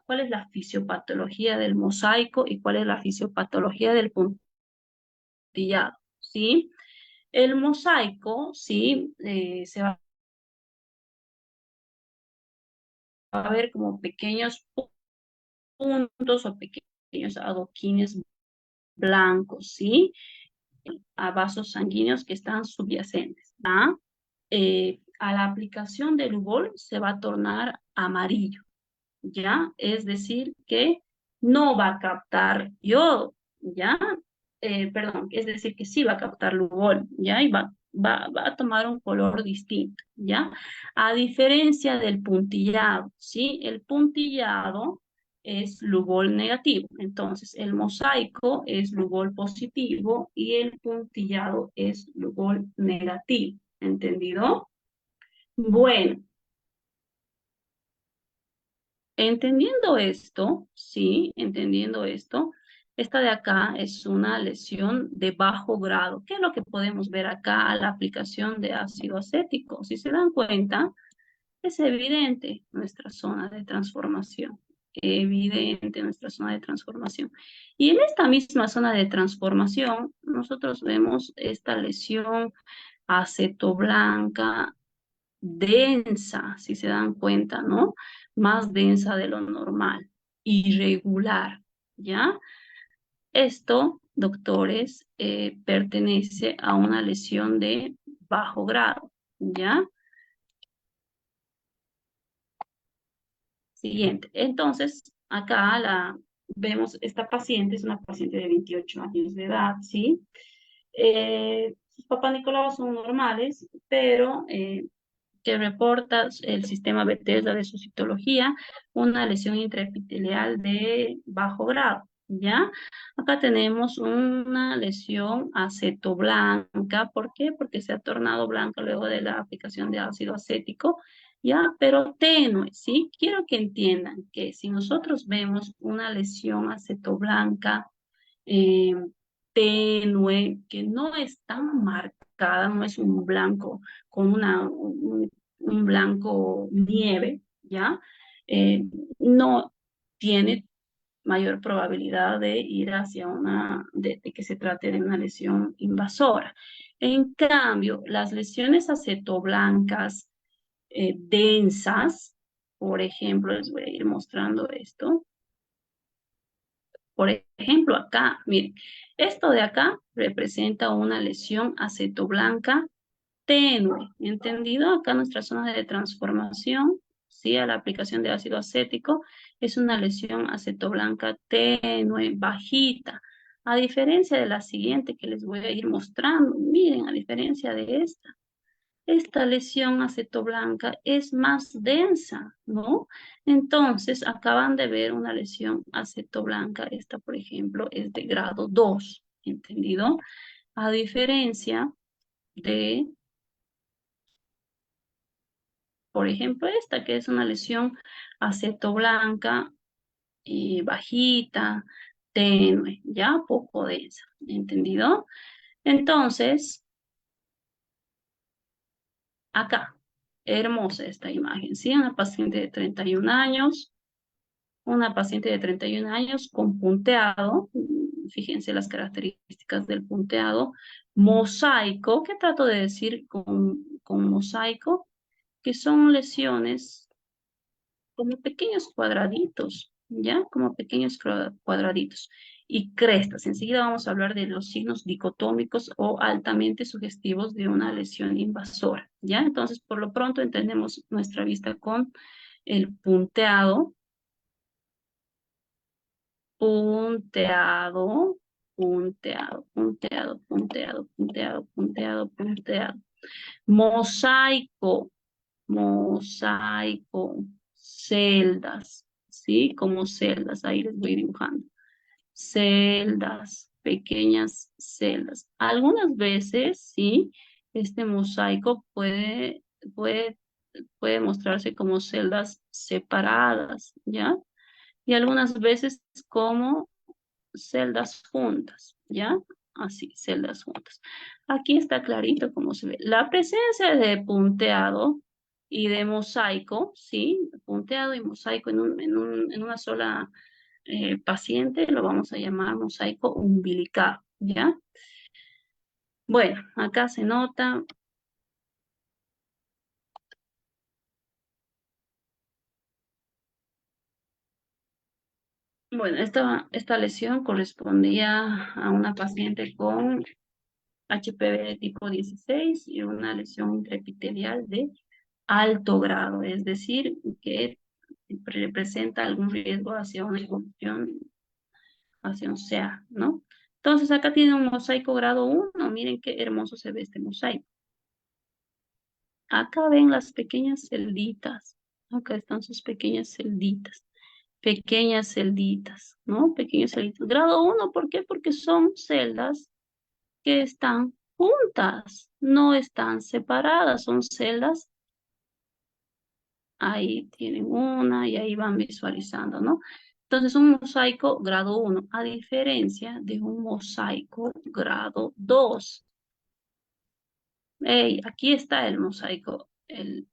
cuál es la fisiopatología del mosaico y cuál es la fisiopatología del puntillado? ¿Sí? El mosaico, sí, se va a ver como pequeños puntos o pequeños adoquines blancos, ¿sí? A vasos sanguíneos que están subyacentes, ¿ah? A la aplicación del UVOL se va a tornar amarillo, ¿ya? Es decir, que no va a captar yodo, ¿ya? Perdón, es decir, que sí va a captar lubol, ¿ya? Y va a tomar un color distinto, ¿ya? A diferencia del puntillado, ¿sí? El puntillado es lubol negativo, entonces el mosaico es lubol positivo y el puntillado es lubol negativo, ¿entendido? Bueno, Entendiendo esto, sí, entendiendo esto, esta de acá es una lesión de bajo grado. ¿Qué es lo que podemos ver acá? La aplicación de ácido acético. Si se dan cuenta, es evidente nuestra zona de transformación. Evidente nuestra zona de transformación. Y en esta misma zona de transformación, nosotros vemos esta lesión acetoblanca densa, si se dan cuenta, ¿no? Más densa de lo normal, irregular, ¿ya? Esto, doctores, pertenece a una lesión de bajo grado, ¿ya? Siguiente. Entonces, acá vemos, esta paciente es una paciente de 28 años de edad, ¿sí? Sus papás Nicolau son normales, pero que reporta el sistema Bethesda de su citología, una lesión intraepitelial de bajo grado, ¿ya? Acá tenemos una lesión acetoblanca. ¿Por qué? Porque se ha tornado blanca luego de la aplicación de ácido acético, ¿ya? Pero tenue, ¿sí? Quiero que entiendan que si nosotros vemos una lesión acetoblanca, eh, tenue, que no es tan marcada, no es un blanco con un blanco nieve, ¿ya? No tiene mayor probabilidad de ir hacia de que se trate de una lesión invasora. En cambio, las lesiones acetoblancas densas, por ejemplo, les voy a ir mostrando esto. Por ejemplo, acá, miren, esto de acá representa una lesión acetoblanca tenue, ¿entendido? Acá nuestra zona de transformación, ¿sí? A la aplicación de ácido acético, es una lesión acetoblanca tenue, bajita. A diferencia de la siguiente que les voy a ir mostrando, miren, a diferencia de esta lesión acetoblanca es más densa, ¿no? Entonces, acaban de ver una lesión acetoblanca. Esta, por ejemplo, es de grado 2, ¿entendido? A diferencia de, por ejemplo, esta, que es una lesión acetoblanca bajita, tenue, ya poco densa, ¿entendido? Entonces, acá, hermosa esta imagen, ¿sí? Una paciente de 31 años, una paciente de 31 años con punteado, fíjense las características del punteado, mosaico. ¿Qué trato de decir con mosaico? Que son lesiones como pequeños cuadraditos, ¿ya? Como pequeños cuadraditos. Y crestas. Enseguida vamos a hablar de los signos dicotómicos o altamente sugestivos de una lesión invasora, ¿ya? Entonces, por lo pronto entendemos nuestra vista con el punteado, punteado, punteado, punteado, punteado, punteado, punteado, punteado. Mosaico, mosaico, celdas, ¿sí? Como celdas, ahí les voy dibujando. Celdas, pequeñas celdas. Algunas veces, ¿sí? Este mosaico puede, puede mostrarse como celdas separadas, ¿ya? Y algunas veces como celdas juntas, ¿ya? Así, celdas juntas. Aquí está clarito cómo se ve. La presencia de punteado y de mosaico, ¿sí? Punteado y mosaico en una sola paciente lo vamos a llamar mosaico umbilical, ¿ya? Bueno, acá se nota. Bueno, esta lesión correspondía a una paciente con HPV tipo 16 y una lesión intraepitelial de alto grado, es decir, que representa algún riesgo hacia una evolución, hacia un SEA, ¿no? Entonces acá tiene un mosaico grado 1, miren qué hermoso se ve este mosaico. Acá ven las pequeñas celditas, acá están sus pequeñas celditas, ¿no? Pequeñas celditas. Grado 1, ¿por qué? Porque son celdas que están juntas, no están separadas, son celdas Ahí tienen una y ahí van visualizando, ¿no? Entonces, un mosaico grado 1, a diferencia de un mosaico grado 2. Hey, aquí está el mosaico, el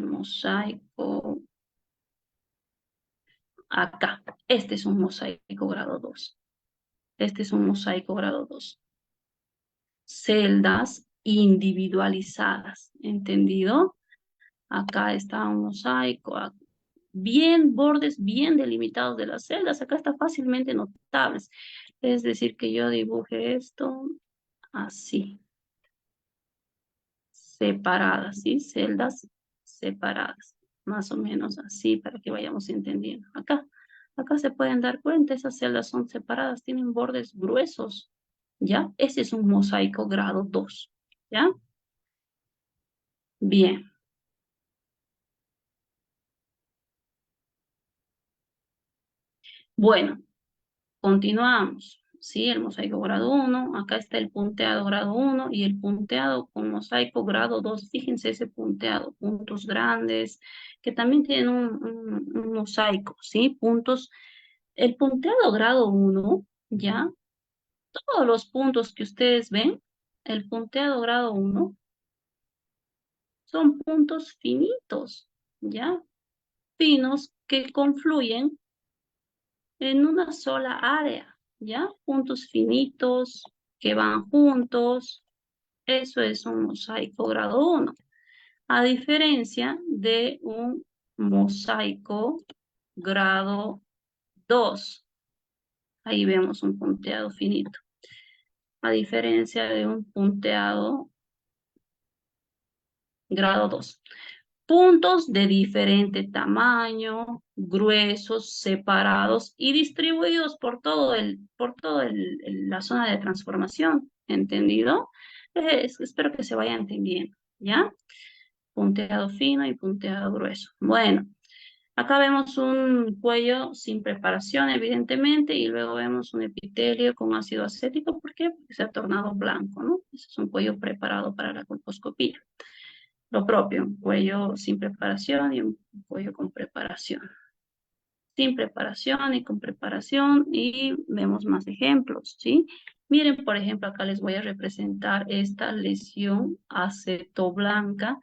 mosaico acá. Este es un mosaico grado 2. Este es un mosaico grado 2. Celdas individualizadas, ¿entendido? Acá está un mosaico, bien bordes bien delimitados de las celdas. Acá está fácilmente notables. Es decir, que yo dibuje esto así, separadas, ¿sí? Celdas separadas, más o menos así para que vayamos entendiendo. Acá se pueden dar cuenta, esas celdas son separadas, tienen bordes gruesos, ¿ya? Ese es un mosaico grado 2, ¿ya? Bien. Bueno, continuamos. Sí, el mosaico grado 1, acá está el punteado grado 1 y el punteado con mosaico grado 2. Fíjense ese punteado, puntos grandes, que también tienen un mosaico, ¿sí? Puntos. El punteado grado 1, ¿ya? Todos los puntos que ustedes ven, el punteado grado 1, son puntos finitos, ¿ya? Finos que confluyen en una sola área, ¿ya? Puntos finitos que van juntos. Eso es un mosaico grado 1. A diferencia de un mosaico grado 2. Ahí vemos un punteado finito. A diferencia de un punteado grado 2. Puntos de diferente tamaño, gruesos, separados y distribuidos por la zona de transformación. ¿Entendido? Espero que se vaya entendiendo, ¿ya? Punteado fino y punteado grueso. Bueno, acá vemos un cuello sin preparación, evidentemente, y luego vemos un epitelio con ácido acético. ¿Por qué? Porque se ha tornado blanco, ¿no? Ese es un cuello preparado para la colposcopía. Lo propio, un cuello sin preparación y un cuello con preparación. Sin preparación y con preparación, y vemos más ejemplos, ¿sí? Miren, por ejemplo, acá les voy a representar esta lesión acetoblanca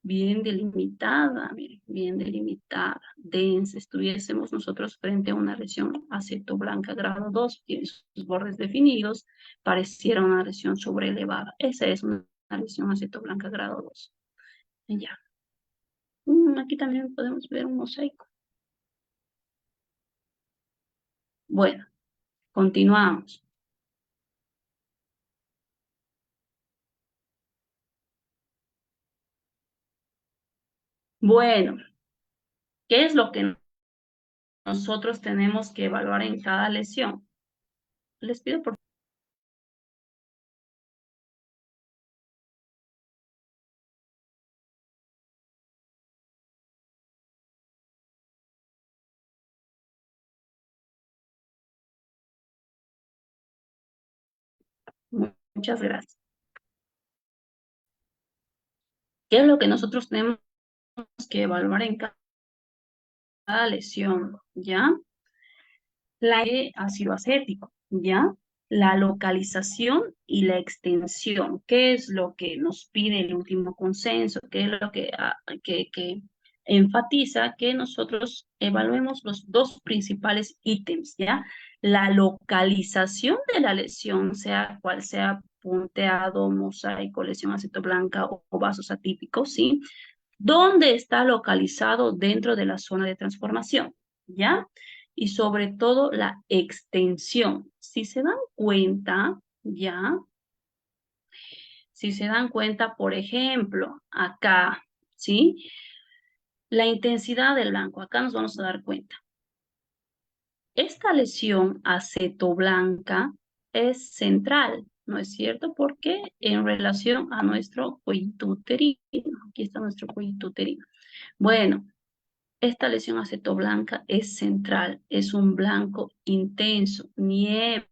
bien delimitada, miren, bien delimitada, densa. Estuviésemos nosotros frente a una lesión acetoblanca grado 2, tiene sus bordes definidos, pareciera una lesión sobrelevada. Esa es una lesión acetoblanca grado 2. Ya. Aquí también podemos ver un mosaico. Bueno, continuamos. Bueno, ¿qué es lo que nosotros tenemos que evaluar en cada lesión? Les pido por favor. Muchas gracias. ¿Qué es lo que nosotros tenemos que evaluar en cada lesión? ¿Ya? La de ácido acético, ¿ya? La localización y la extensión. ¿Qué es lo que nos pide el último consenso? ¿Qué es lo que enfatiza que nosotros evaluemos los dos principales ítems, ¿ya? La localización de la lesión, sea cual sea punteado, mosaico, lesión acetoblanca o vasos atípicos, ¿sí? ¿Dónde está localizado dentro de la zona de transformación? ¿Ya? Y sobre todo la extensión. Si se dan cuenta, ¿ya? Si se dan cuenta, por ejemplo, acá, ¿sí? La intensidad del blanco, acá nos vamos a dar cuenta. Esta lesión acetoblanca es central, ¿no es cierto? Porque en relación a nuestro cuellito uterino, aquí está nuestro cuellito uterino. Bueno, esta lesión acetoblanca es central, es un blanco intenso, nieve,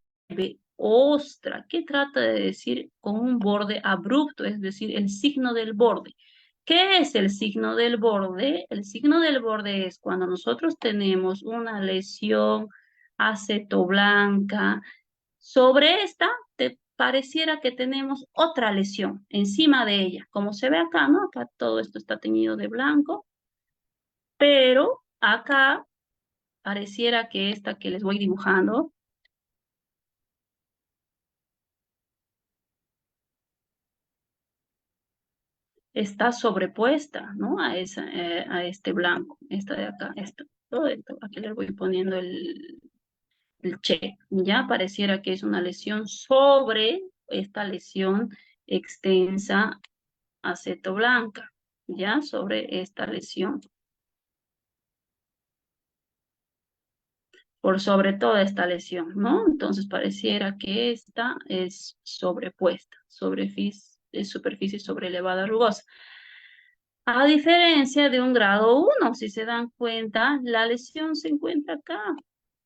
ostra. ¿Qué trata de decir con un borde abrupto? Es decir, el signo del borde. ¿Qué es el signo del borde? El signo del borde es cuando nosotros tenemos una lesión acetoblanca. Sobre esta, te pareciera que tenemos otra lesión encima de ella. Como se ve acá, ¿no? Acá todo esto está teñido de blanco, pero acá pareciera que esta que les voy dibujando está sobrepuesta, ¿no? A este blanco, esta de acá, esto, todo esto. Aquí les voy poniendo el check. Ya pareciera que es una lesión sobre esta lesión extensa acetoblanca, ya sobre esta lesión. Por sobre toda esta lesión, ¿no? Entonces pareciera que esta es sobrepuesta, superficie sobrelevada rugosa. A diferencia de un grado 1, si se dan cuenta, la lesión se encuentra acá.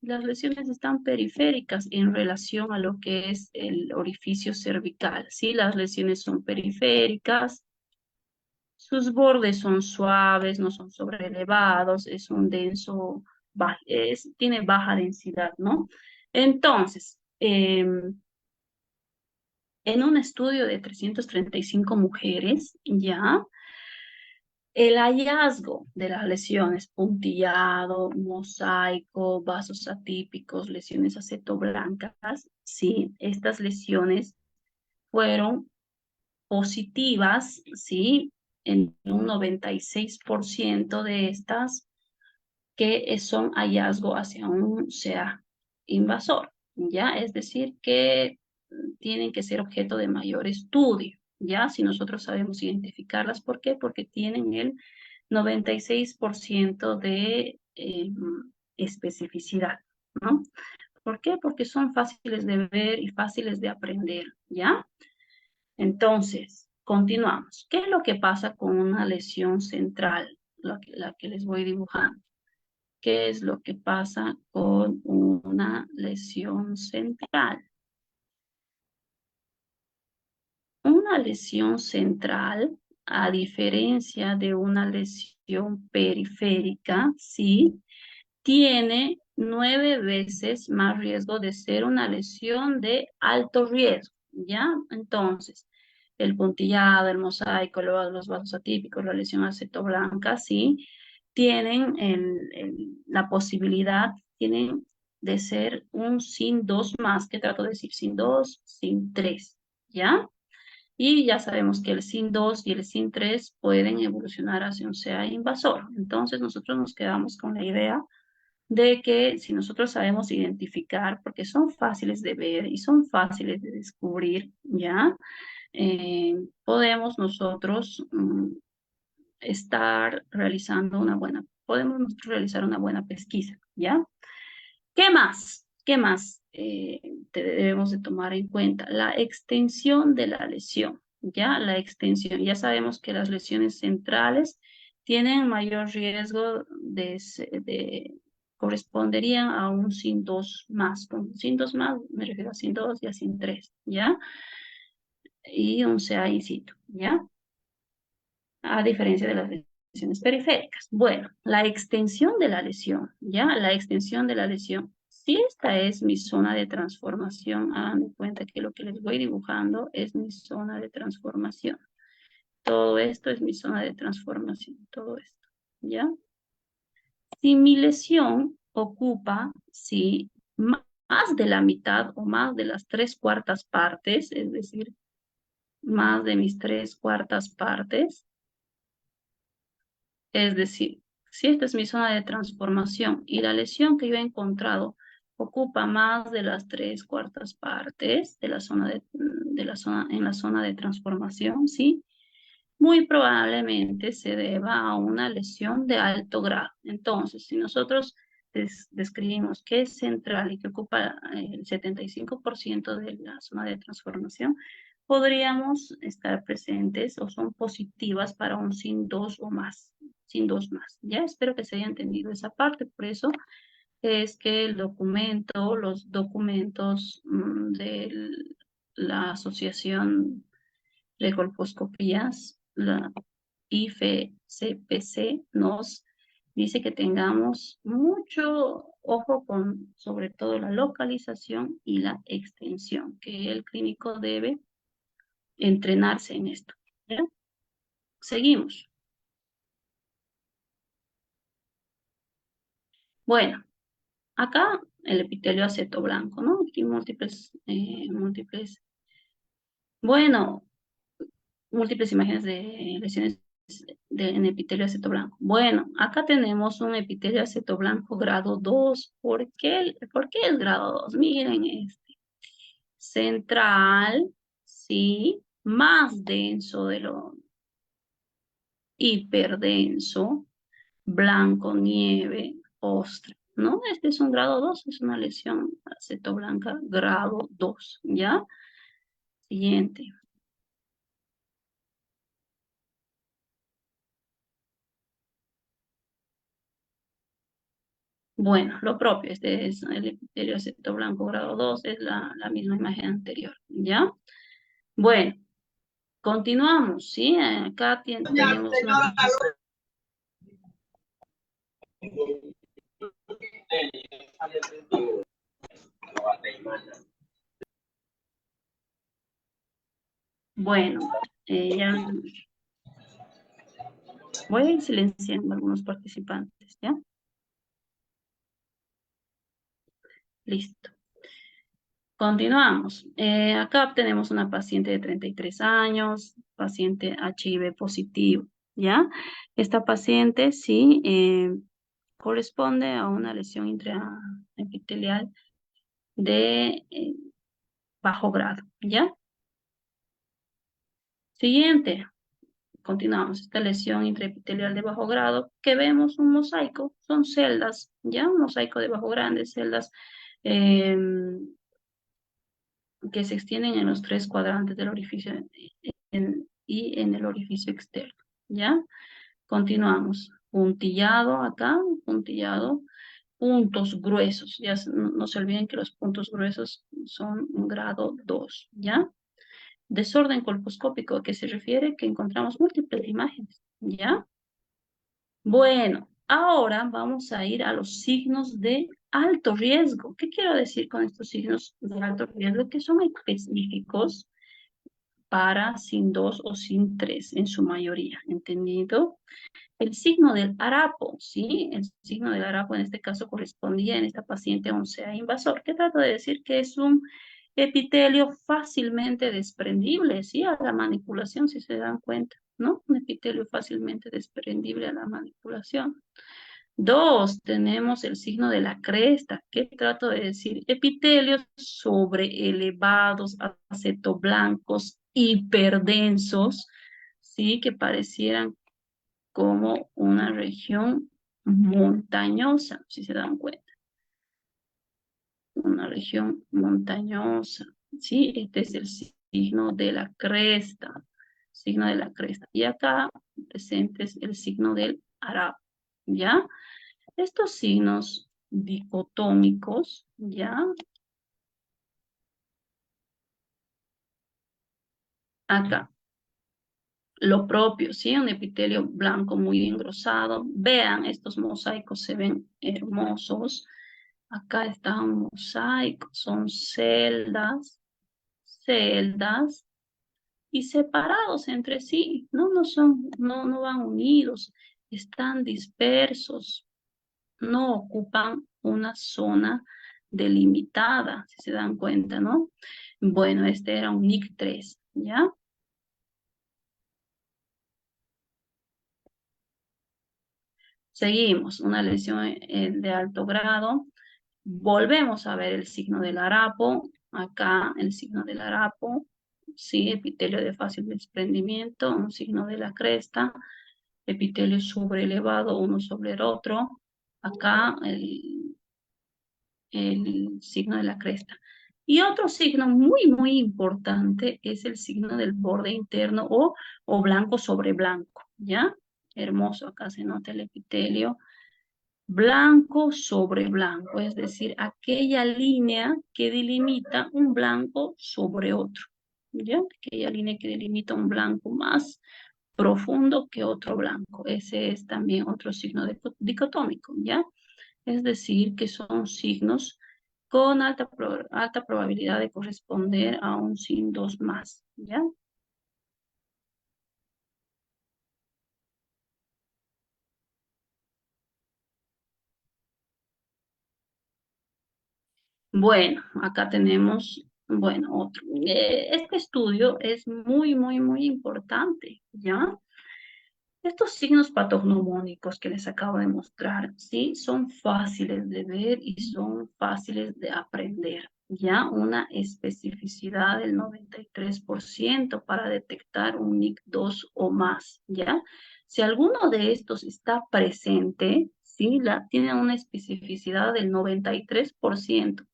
Las lesiones están periféricas en relación a lo que es el orificio cervical, ¿sí? Las lesiones son periféricas, sus bordes son suaves, no son sobrelevados, es un denso, tiene baja densidad, ¿no? Entonces, en un estudio de 335 mujeres, ya, el hallazgo de las lesiones, puntillado, mosaico, vasos atípicos, lesiones acetoblancas, sí, estas lesiones fueron positivas, sí, en un 96% de estas que son hallazgo hacia un SEA invasor, ¿ya? Es decir, que tienen que ser objeto de mayor estudio, ¿ya? Si nosotros sabemos identificarlas, ¿por qué? Porque tienen el 96% de especificidad, ¿no? ¿Por qué? Porque son fáciles de ver y fáciles de aprender, ¿ya? Entonces, continuamos. ¿Qué es lo que pasa con una lesión central? La que les voy dibujando. ¿Qué es lo que pasa con una lesión central? Una lesión central, a diferencia de una lesión periférica, ¿sí? Tiene 9 veces más riesgo de ser una lesión de alto riesgo, ¿ya? Entonces, el puntillado, el mosaico, los vasos atípicos, la lesión acetoblanca, ¿sí? Tienen la posibilidad, tienen de ser un sin 2 más, ¿qué trato de decir? Sin 2, sin 3, ¿ya? Y ya sabemos que el SIN 2 y el SIN 3 pueden evolucionar hacia un CA invasor. Entonces nosotros nos quedamos con la idea de que si nosotros sabemos identificar, porque son fáciles de ver y son fáciles de descubrir, ¿ya? Podemos nosotros podemos realizar una buena pesquisa, ¿ya? ¿Qué más? ¿Qué más debemos de tomar en cuenta? La extensión de la lesión, ¿ya? La extensión. Ya sabemos que las lesiones centrales tienen mayor riesgo corresponderían a un SIN 2 más. Con SIN 2 más me refiero a SIN 2 y a SIN 3, ¿ya? Y un CA in situ, ¿ya? A diferencia de las lesiones periféricas. Bueno, la extensión de la lesión, ¿ya? La extensión de la lesión. Si esta es mi zona de transformación, hagan de cuenta que lo que les voy dibujando es mi zona de transformación. Todo esto es mi zona de transformación, todo esto, ¿ya? Si mi lesión ocupa, si más de la mitad o más de las 3/4 partes, es decir, más de mis 3/4 partes, es decir, si esta es mi zona de transformación y la lesión que yo he encontrado ocupa más de las 3/4 partes de la zona en la zona de transformación, ¿sí? Muy probablemente se deba a una lesión de alto grado. Entonces, si nosotros describimos que es central y que ocupa el 75% de la zona de transformación, podríamos estar presentes o son positivas para un SIN 2 o más, SIN 2 más. Ya espero que se haya entendido esa parte, por eso es que el documento, los documentos de la Asociación de Colposcopías, la IFCPC, nos dice que tengamos mucho ojo con sobre todo la localización y la extensión, que el clínico debe entrenarse en esto. ¿Ya? Seguimos. Bueno, acá el epitelio aceto blanco, ¿no? Aquí bueno, múltiples imágenes de lesiones en epitelio aceto blanco. Bueno, acá tenemos un epitelio aceto blanco grado 2. ¿Por qué es grado 2? Miren este. Central, sí, más denso de lo hiperdenso, blanco, nieve, ostra, ¿no? Este es un grado 2, es una lesión acetoblanca grado 2, ¿ya? Siguiente. Bueno, lo propio, este es el epitelio acetoblanco grado 2, es la misma imagen anterior, ¿ya? Bueno, continuamos, ¿sí? Acá tenemos una... Bueno, ya voy a ir silenciando a algunos participantes, ¿ya? Listo. Continuamos. Acá tenemos una paciente de 33 años, paciente HIV positivo, ¿ya? Esta paciente sí corresponde a una lesión intraepitelial de bajo grado, ¿ya? Siguiente. Continuamos. Esta lesión intraepitelial de bajo grado, que vemos un mosaico, son celdas, ¿ya? Un mosaico de bajo grande, celdas que se extienden en los 3 cuadrantes del orificio y en el orificio externo, ¿ya? Continuamos. Puntillado acá, puntillado, puntos gruesos. Ya no se olviden que los puntos gruesos son un grado 2, ¿ya? Desorden colposcópico, ¿a qué se refiere? Que encontramos múltiples imágenes, ¿ya? Bueno, ahora vamos a ir a los signos de alto riesgo. ¿Qué quiero decir con estos signos de alto riesgo? Que son específicos para sin 2 o sin 3 en su mayoría, ¿entendido? El signo del harapo, ¿sí? El signo del harapo en este caso correspondía en esta paciente a un CA invasor. ¿Qué trato de decir? Que es un epitelio fácilmente desprendible, ¿sí? A la manipulación, si se dan cuenta, ¿no? Un epitelio fácilmente desprendible a la manipulación. 2, tenemos el signo de la cresta. ¿Qué trato de decir? Epitelios sobreelevados, acetoblancos, hiperdensos, ¿sí? Que parecieran como una región montañosa, si se dan cuenta. Una región montañosa, ¿sí? Este es el signo de la cresta, signo de la cresta. Y acá presente es el signo del harapo, ¿ya? Estos signos dicotómicos, ¿ya? Acá. Lo propio, ¿sí? Un epitelio blanco muy engrosado. Vean, estos mosaicos se ven hermosos. Acá está un mosaico, son celdas, celdas, y separados entre sí, no van unidos, están dispersos, no ocupan una zona delimitada, si se dan cuenta, ¿no? Bueno, este era un NIC3, ¿ya? Seguimos, una lesión de alto grado. Volvemos a ver el signo del harapo. Acá el signo del harapo, sí, epitelio de fácil desprendimiento, un signo de la cresta, epitelio sobreelevado uno sobre el otro. Acá el signo de la cresta. Y otro signo muy importante es el signo del borde interno o blanco sobre blanco, ¿ya? Hermoso, acá se nota el epitelio blanco sobre blanco, es decir, aquella línea que delimita un blanco sobre otro, ¿ya? Aquella línea que delimita un blanco más profundo que otro blanco. Ese es también otro signo dicotómico, ¿ya? Es decir, que son signos con alta probabilidad de corresponder a un sin dos más, ¿ya? Bueno, acá tenemos, bueno, otro. Este estudio es muy importante, ¿ya? Estos signos patognomónicos que les acabo de mostrar, sí, son fáciles de ver y son fáciles de aprender, ¿ya? Una especificidad del 93% para detectar un NIC2 o más, ¿ya? Si alguno de estos está presente, sí, tiene una especificidad del 93%,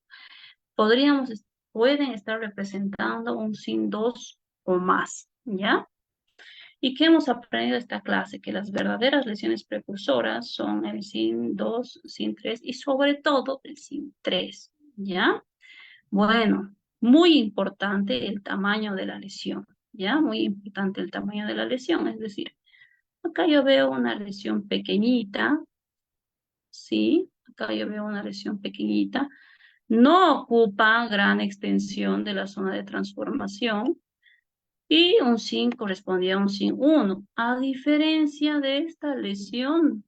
podríamos, pueden estar representando un SIN2 o más, ¿ya? ¿Y qué hemos aprendido de esta clase? Que las verdaderas lesiones precursoras son el SIN2, SIN3 y sobre todo el SIN3, ¿ya? Bueno, muy importante el tamaño de la lesión, ¿ya? Muy importante el tamaño de la lesión, es decir, acá yo veo una lesión pequeñita, ¿sí? Acá yo veo una lesión pequeñita, no ocupa gran extensión de la zona de transformación y un sin correspondía a un sin 1. A diferencia de esta lesión,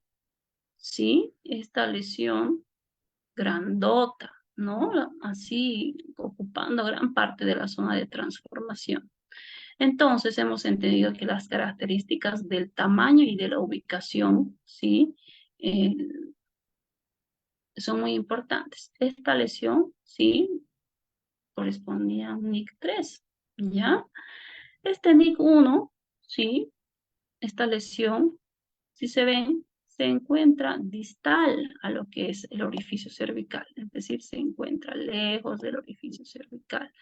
¿sí? Esta lesión grandota, ¿no? Así ocupando gran parte de la zona de transformación. Entonces hemos entendido que las características del tamaño y de la ubicación, ¿sí? Eh, son muy importantes. Esta lesión, ¿sí? Correspondía a un NIC3, ¿ya? Este NIC1, ¿sí? Esta lesión, si se ven, se encuentra distal a lo que es el orificio cervical, es decir, se encuentra lejos del orificio cervical.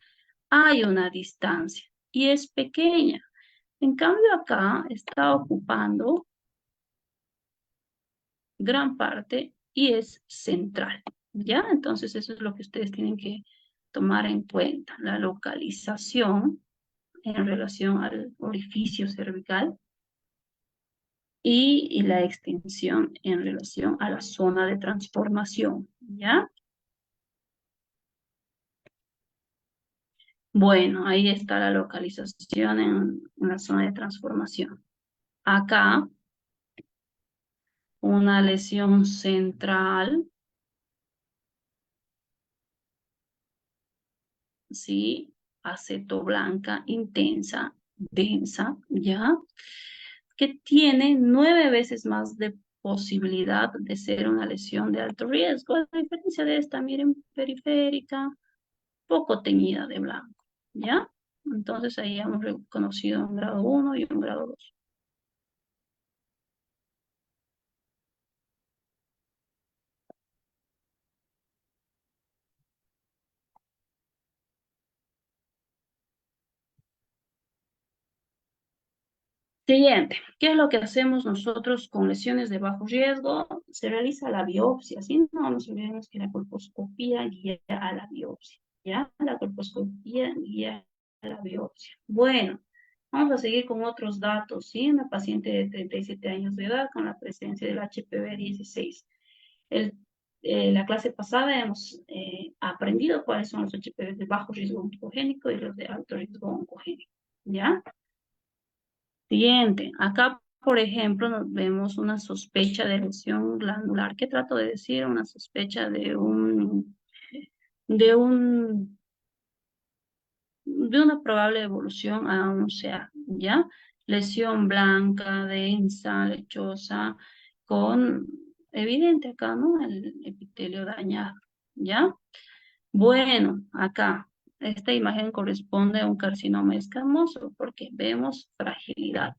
Hay una distancia y es pequeña. En cambio acá está ocupando gran parte y es central, ¿ya? Entonces eso es lo que ustedes tienen que tomar en cuenta, la localización en relación al orificio cervical y la extensión en relación a la zona de transformación, ¿ya? Bueno, ahí está la localización en la zona de transformación. Acá, una lesión central, ¿sí? Acetoblanca intensa, densa, ¿ya? Que tiene 9 veces más de posibilidad de ser una lesión de alto riesgo, a diferencia de esta, miren, periférica, poco teñida de blanco, ¿ya? Entonces ahí hemos reconocido un grado 1 y un grado 2. Siguiente, ¿qué es lo que hacemos nosotros con lesiones de bajo riesgo? Se realiza la biopsia, ¿sí? No nos olvidemos que la colposcopía guía a la biopsia, ¿ya? La colposcopía guía a la biopsia. Bueno, vamos a seguir con otros datos, ¿sí? Una paciente de 37 años de edad con la presencia del HPV-16. La clase pasada hemos aprendido cuáles son los HPV de bajo riesgo oncogénico y los de alto riesgo oncogénico, ¿ya? Siguiente, acá, por ejemplo, nos vemos una sospecha de lesión glandular. ¿Qué trato de decir? Una sospecha de un, de una probable evolución a un CA, ¿ya? Lesión blanca, densa, lechosa, con evidente acá, ¿no? El epitelio dañado, ¿ya? Bueno, acá, esta imagen corresponde a un carcinoma escamoso porque vemos fragilidad,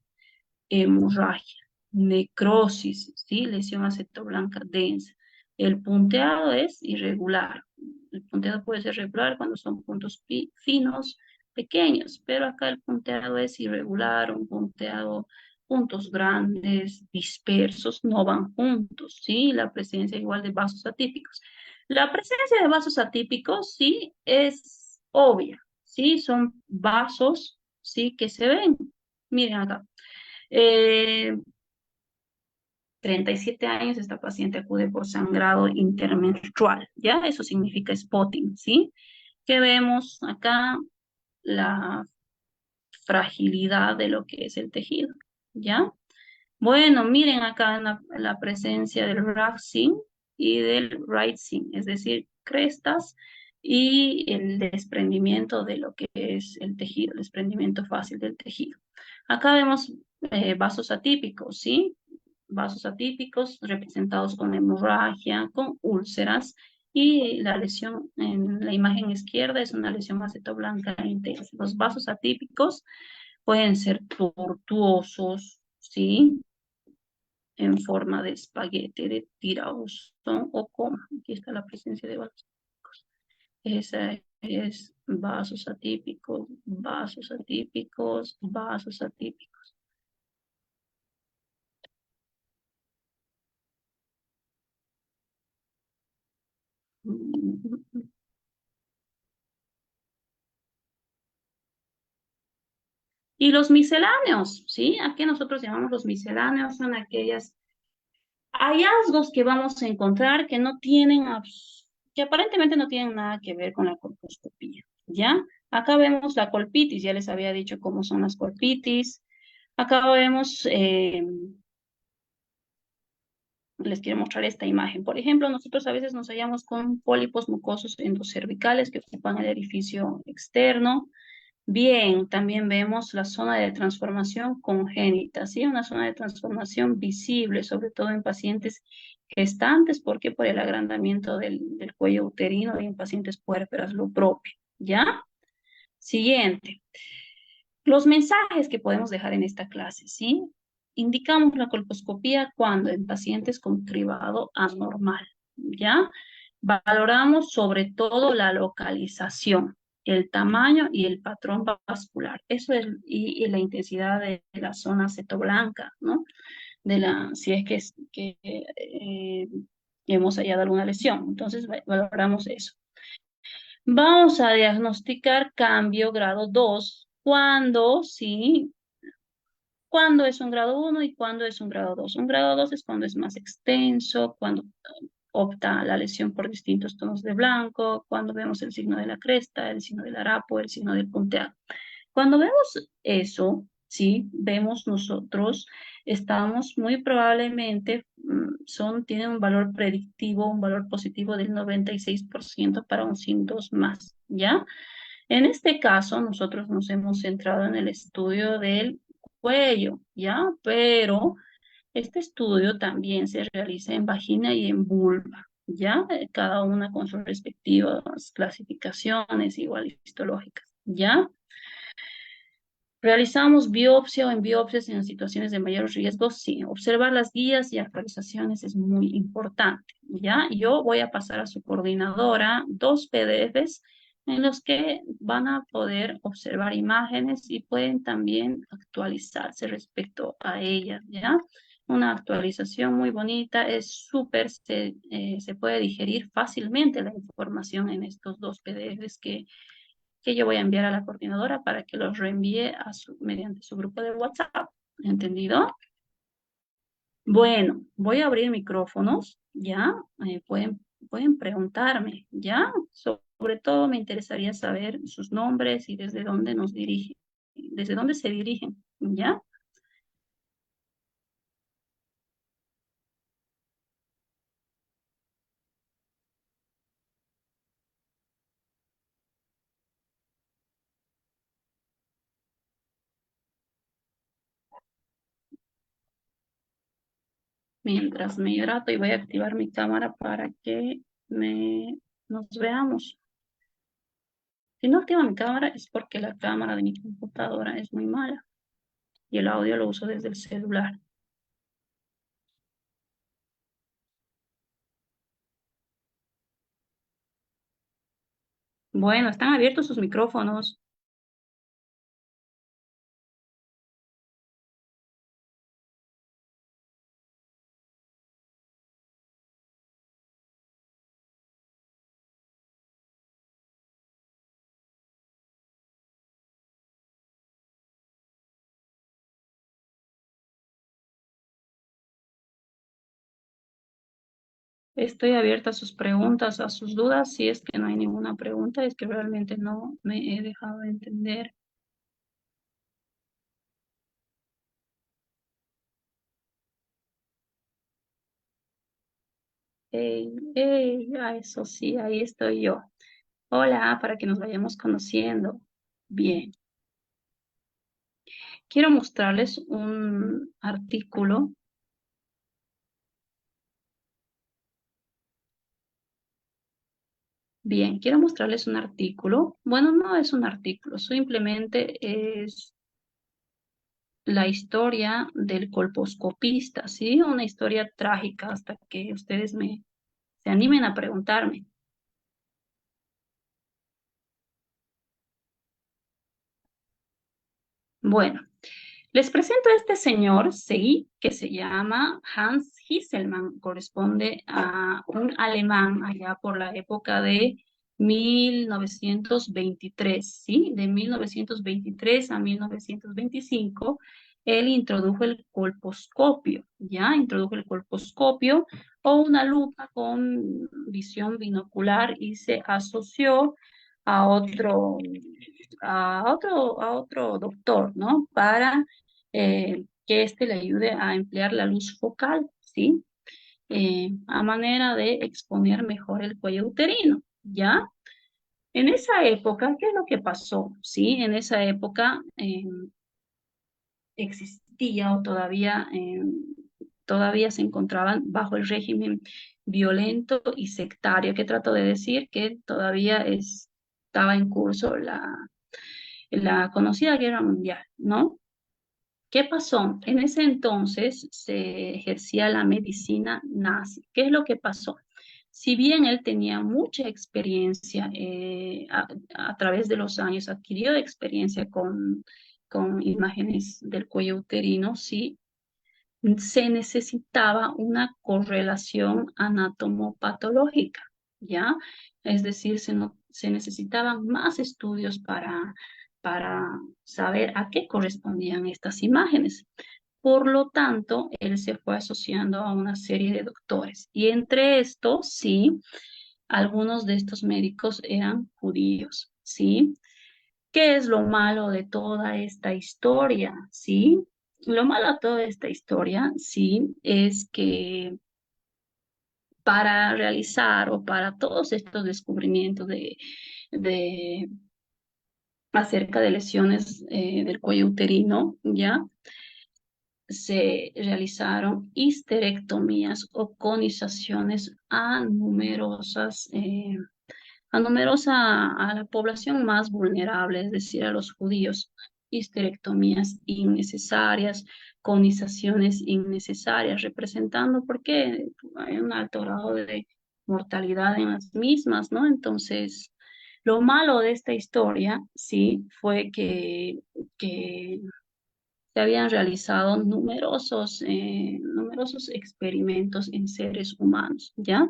hemorragia, necrosis, ¿sí? Lesión acetoblanca densa. El punteado es irregular. El punteado puede ser regular cuando son puntos finos, pequeños, pero acá el punteado es irregular, un punteado puntos grandes, dispersos, no van juntos, ¿sí? La presencia igual de vasos atípicos. La presencia de vasos atípicos, sí, es obvia, ¿sí? Son vasos, ¿sí? Que se ven. Miren acá. Eh, 37 años, esta paciente acude por sangrado intermenstrual, ¿ya? Eso significa spotting, ¿sí? Que vemos acá la fragilidad de lo que es el tejido, ¿ya? Bueno, miren acá la presencia del raxing y del rising, es decir, crestas y el desprendimiento de lo que es el tejido, el desprendimiento fácil del tejido. Acá vemos vasos atípicos, ¿sí? Vasos atípicos representados con hemorragia, con úlceras, y la lesión en la imagen izquierda es una lesión acetoblanca intensa. Los vasos atípicos pueden ser tortuosos, ¿sí? En forma de espagueti, de tirabuzón o coma. Aquí está la presencia de vasos atípicos. Esa es vasos atípicos, vasos atípicos, vasos atípicos. Y los misceláneos, ¿sí? Aquí nosotros llamamos los misceláneos, son aquellas hallazgos que vamos a encontrar que no tienen, que aparentemente no tienen nada que ver con la colposcopía, ¿ya? Acá vemos la colpitis, ya les había dicho cómo son las colpitis. Acá vemos, les quiero mostrar esta imagen. Por ejemplo, nosotros a veces nos hallamos con pólipos mucosos endocervicales que ocupan el orificio externo. Bien, también vemos la zona de transformación congénita, ¿sí? Una zona de transformación visible, sobre todo en pacientes gestantes, porque por el agrandamiento del cuello uterino y en pacientes puérperas, lo propio, ¿ya? Siguiente. Los mensajes que podemos dejar en esta clase, ¿sí? Indicamos la colposcopía cuando en pacientes con cribado anormal, ¿ya? Valoramos sobre todo la localización, el tamaño y el patrón vascular. Eso es, y la intensidad de la zona cetoblanca, ¿no? Si es que hemos hallado alguna lesión. Entonces, valoramos eso. Vamos a diagnosticar cambio grado 2 cuando, sí, cuando es un grado 1 y cuando es un grado 2. Un grado 2 es cuando es más extenso, cuando opta la lesión por distintos tonos de blanco, cuando vemos el signo de la cresta, el signo del harapo, el signo del punteado. Cuando vemos eso, sí, vemos nosotros, estamos muy probablemente, tienen un valor predictivo, un valor positivo del 96% para un SIN2 más, ¿ya? En este caso, nosotros nos hemos centrado en el estudio del cuello, ¿ya? Pero este estudio también se realiza en vagina y en vulva, ¿ya? Cada una con sus respectivas clasificaciones igual histológicas, ¿ya? ¿Realizamos biopsia o en biopsias en situaciones de mayor riesgo? Sí. Observar las guías y actualizaciones es muy importante, ¿ya? Yo voy a pasar a su coordinadora 2 PDFs en los que van a poder observar imágenes y pueden también actualizarse respecto a ellas, ¿ya? Una actualización muy bonita, es súper, se puede digerir fácilmente la información en estos 2 PDFs que yo voy a enviar a la coordinadora para que los reenvíe mediante su grupo de WhatsApp. ¿Entendido? Bueno, voy a abrir micrófonos, ¿ya? Pueden preguntarme, ¿ya? Sobre todo me interesaría saber sus nombres y desde dónde nos dirigen, desde dónde se dirigen, ¿ya? Mientras me hidrato y voy a activar mi cámara para que nos veamos. Si no activo mi cámara es porque la cámara de mi computadora es muy mala y el audio lo uso desde el celular. Bueno, están abiertos sus micrófonos. Estoy abierta a sus preguntas, a sus dudas. Si es que no hay ninguna pregunta, es que realmente no me he dejado de entender. Eso sí, ahí estoy yo. Hola, para que nos vayamos conociendo. Bien, quiero mostrarles un artículo. Bien, quiero mostrarles un artículo. Bueno, no es un artículo, simplemente es la historia del colposcopista, ¿sí? Una historia trágica hasta que ustedes se animen a preguntarme. Bueno, les presento a este señor, sí, que se llama Hans Hieselmann, corresponde a un alemán allá por la época de 1923, ¿sí? De 1923 a 1925, él introdujo el colposcopio, ¿ya? Introdujo el colposcopio o una lupa con visión binocular y se asoció a otro doctor, ¿no? Para que éste le ayude a emplear la luz focal, ¿sí? A manera de exponer mejor el cuello uterino, ¿ya? En esa época, ¿qué es lo que pasó? Sí, en esa época existía o todavía se encontraban bajo el régimen violento y sectario. ¿Qué trato de decir? Que todavía estaba en curso la conocida guerra mundial, ¿no? ¿Qué pasó? En ese entonces se ejercía la medicina nazi. ¿Qué es lo que pasó? Si bien él tenía mucha experiencia a través de los años, adquirió experiencia con imágenes del cuello uterino, sí, se necesitaba una correlación anatomopatológica, ¿ya? Es decir, se necesitaban más estudios para saber a qué correspondían estas imágenes. Por lo tanto, él se fue asociando a una serie de doctores y entre estos, sí, algunos de estos médicos eran judíos, ¿sí? ¿Qué es lo malo de toda esta historia? ¿Sí? Lo malo de toda esta historia, sí, es que para realizar o para todos estos descubrimientos de acerca de lesiones del cuello uterino, ¿ya? Se realizaron histerectomías o conizaciones a la población más vulnerable, es decir, a los judíos, histerectomías innecesarias, conizaciones innecesarias, representando porque hay un alto grado de mortalidad en las mismas, ¿no? Entonces, lo malo de esta historia, sí, fue que se habían realizado numerosos experimentos en seres humanos, ¿ya?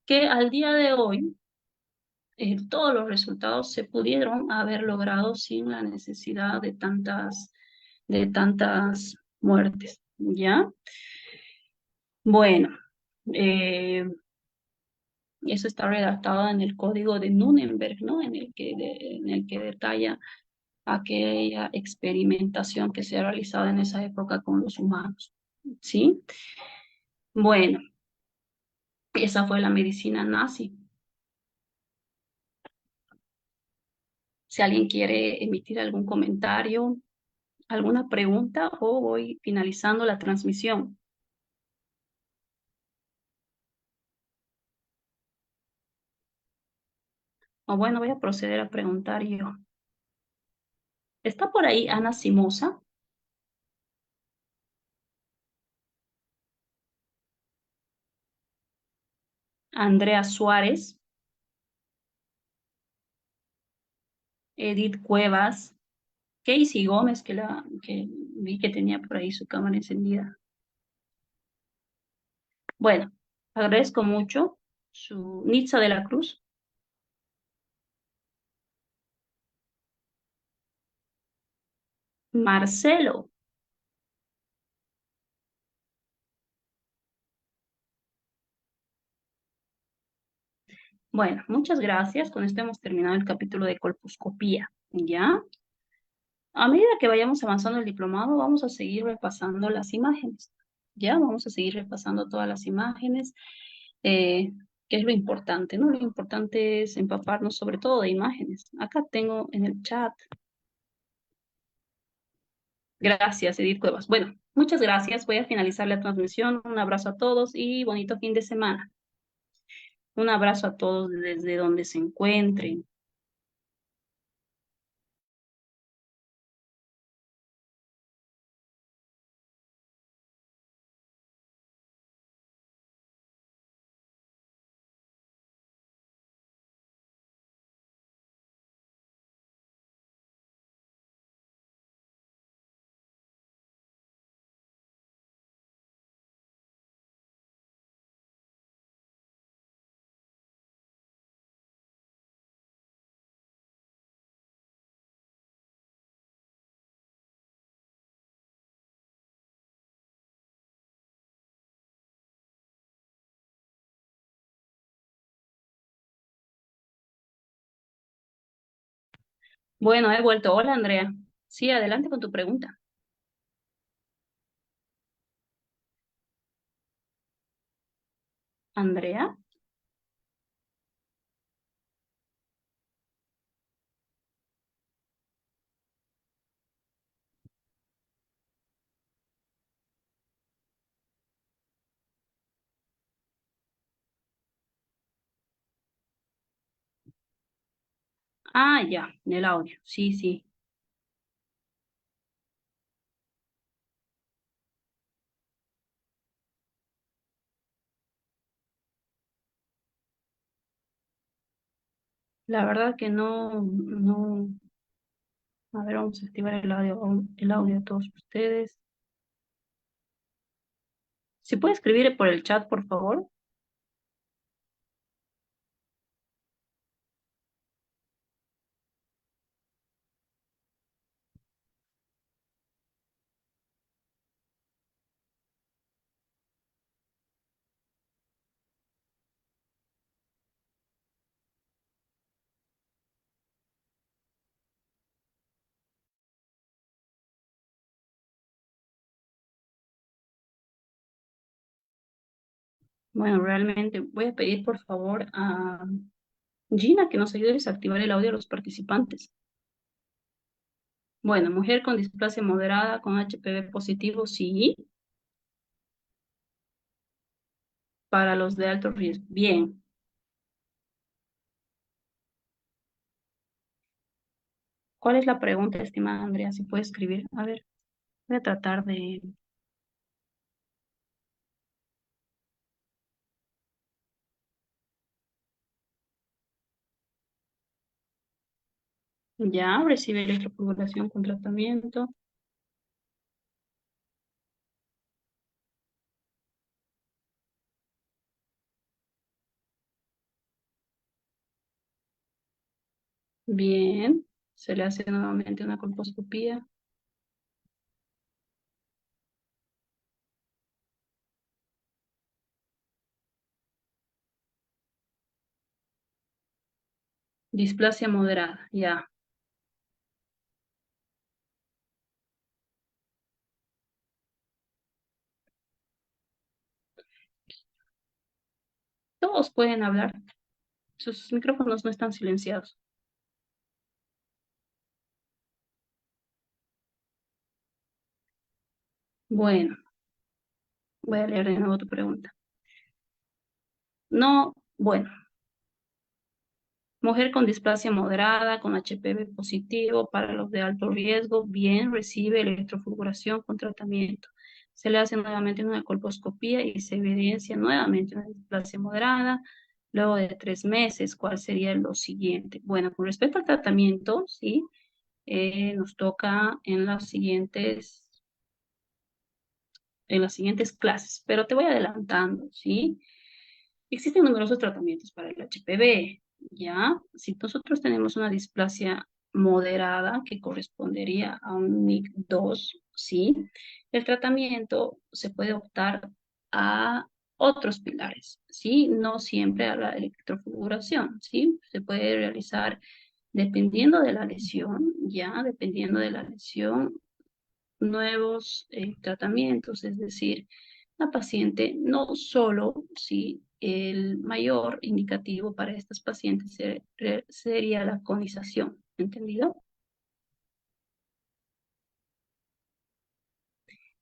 Que al día de hoy todos los resultados se pudieron haber logrado sin la necesidad de tantas muertes, ¿ya? Bueno, eh, eso está redactado en el Código de Nuremberg, ¿no? En el que detalla aquella experimentación que se ha realizado en esa época con los humanos, ¿sí? Bueno, esa fue la medicina nazi. Si alguien quiere emitir algún comentario, alguna pregunta o voy finalizando la transmisión. O bueno, voy a proceder a preguntar yo. ¿Está por ahí Ana Simosa? Andrea Suárez, Edith Cuevas, Casey Gómez, que vi que tenía por ahí su cámara encendida. Bueno, agradezco mucho su Nitza de la Cruz. Marcelo, Bueno, muchas gracias. Con esto hemos terminado el capítulo de colposcopía, ¿ya? A medida que vayamos avanzando el diplomado, vamos a seguir repasando las imágenes, ¿ya? Vamos a seguir repasando todas las imágenes, eh, que es lo importante, ¿no? Lo importante es empaparnos sobre todo de imágenes. Acá tengo en el chat. Gracias, Edith Cuevas. Bueno, muchas gracias. Voy a finalizar la transmisión. Un abrazo a todos y bonito fin de semana. Un abrazo a todos desde donde se encuentren. Bueno, he vuelto. Hola, Andrea. Sí, adelante con tu pregunta. Andrea. Ah, ya, en el audio. Sí, sí. La verdad que no. A ver, vamos a activar el audio a todos ustedes. ¿Se puede escribir por el chat, por favor? Bueno, realmente voy a pedir por favor a Gina que nos ayude a desactivar el audio de los participantes. Bueno, mujer con displasia moderada, con HPV positivo, sí. Para los de alto riesgo, bien. ¿Cuál es la pregunta, estimada Andrea? Si puede escribir. A ver, voy a tratar de... Ya, recibe electroporación con tratamiento. Bien. Se le hace nuevamente una colposcopía. Displasia moderada, ya. Todos pueden hablar. Sus micrófonos no están silenciados. Bueno, voy a leer de nuevo tu pregunta. No, bueno. Mujer con displasia moderada, con HPV positivo, para los de alto riesgo, bien, recibe electrofulguración con tratamiento. Se le hace nuevamente una colposcopía y se evidencia nuevamente una displasia moderada. Luego de 3 meses, ¿cuál sería lo siguiente? Bueno, con respecto al tratamiento, sí, nos toca en las siguientes clases, pero te voy adelantando, ¿sí? Existen numerosos tratamientos para el HPV, ¿ya? Si nosotros tenemos una displasia moderada que correspondería a un NIC 2, ¿sí? El tratamiento se puede optar a otros pilares, ¿sí? No siempre a la electrofulguración, ¿sí? Se puede realizar dependiendo de la lesión, ya, dependiendo de la lesión, nuevos tratamientos, es decir, la paciente no solo, ¿sí? El mayor indicativo para estas pacientes sería la conización, ¿entendido?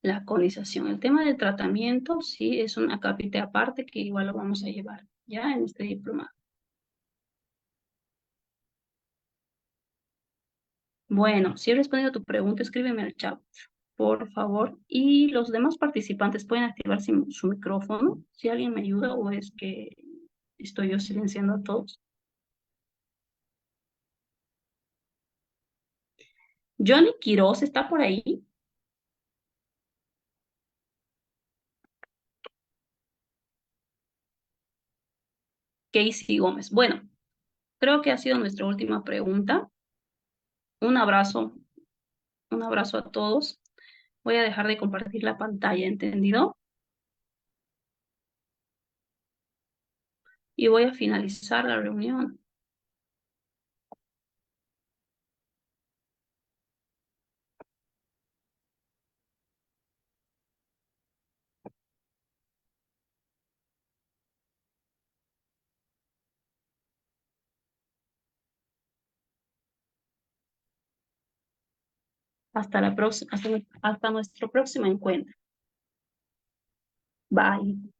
La conización. El tema del tratamiento, sí, es una capita aparte que igual lo vamos a llevar ya en este diplomado. Bueno, si he respondido a tu pregunta, escríbeme al chat, por favor. Y los demás participantes pueden activar su micrófono, si alguien me ayuda o es que estoy yo silenciando a todos. Johnny Quiroz está por ahí. Casey Gómez. Bueno, creo que ha sido nuestra última pregunta. Un abrazo a todos. Voy a dejar de compartir la pantalla, ¿entendido? Y voy a finalizar la reunión. Hasta la próxima, hasta nuestro próximo encuentro. Bye.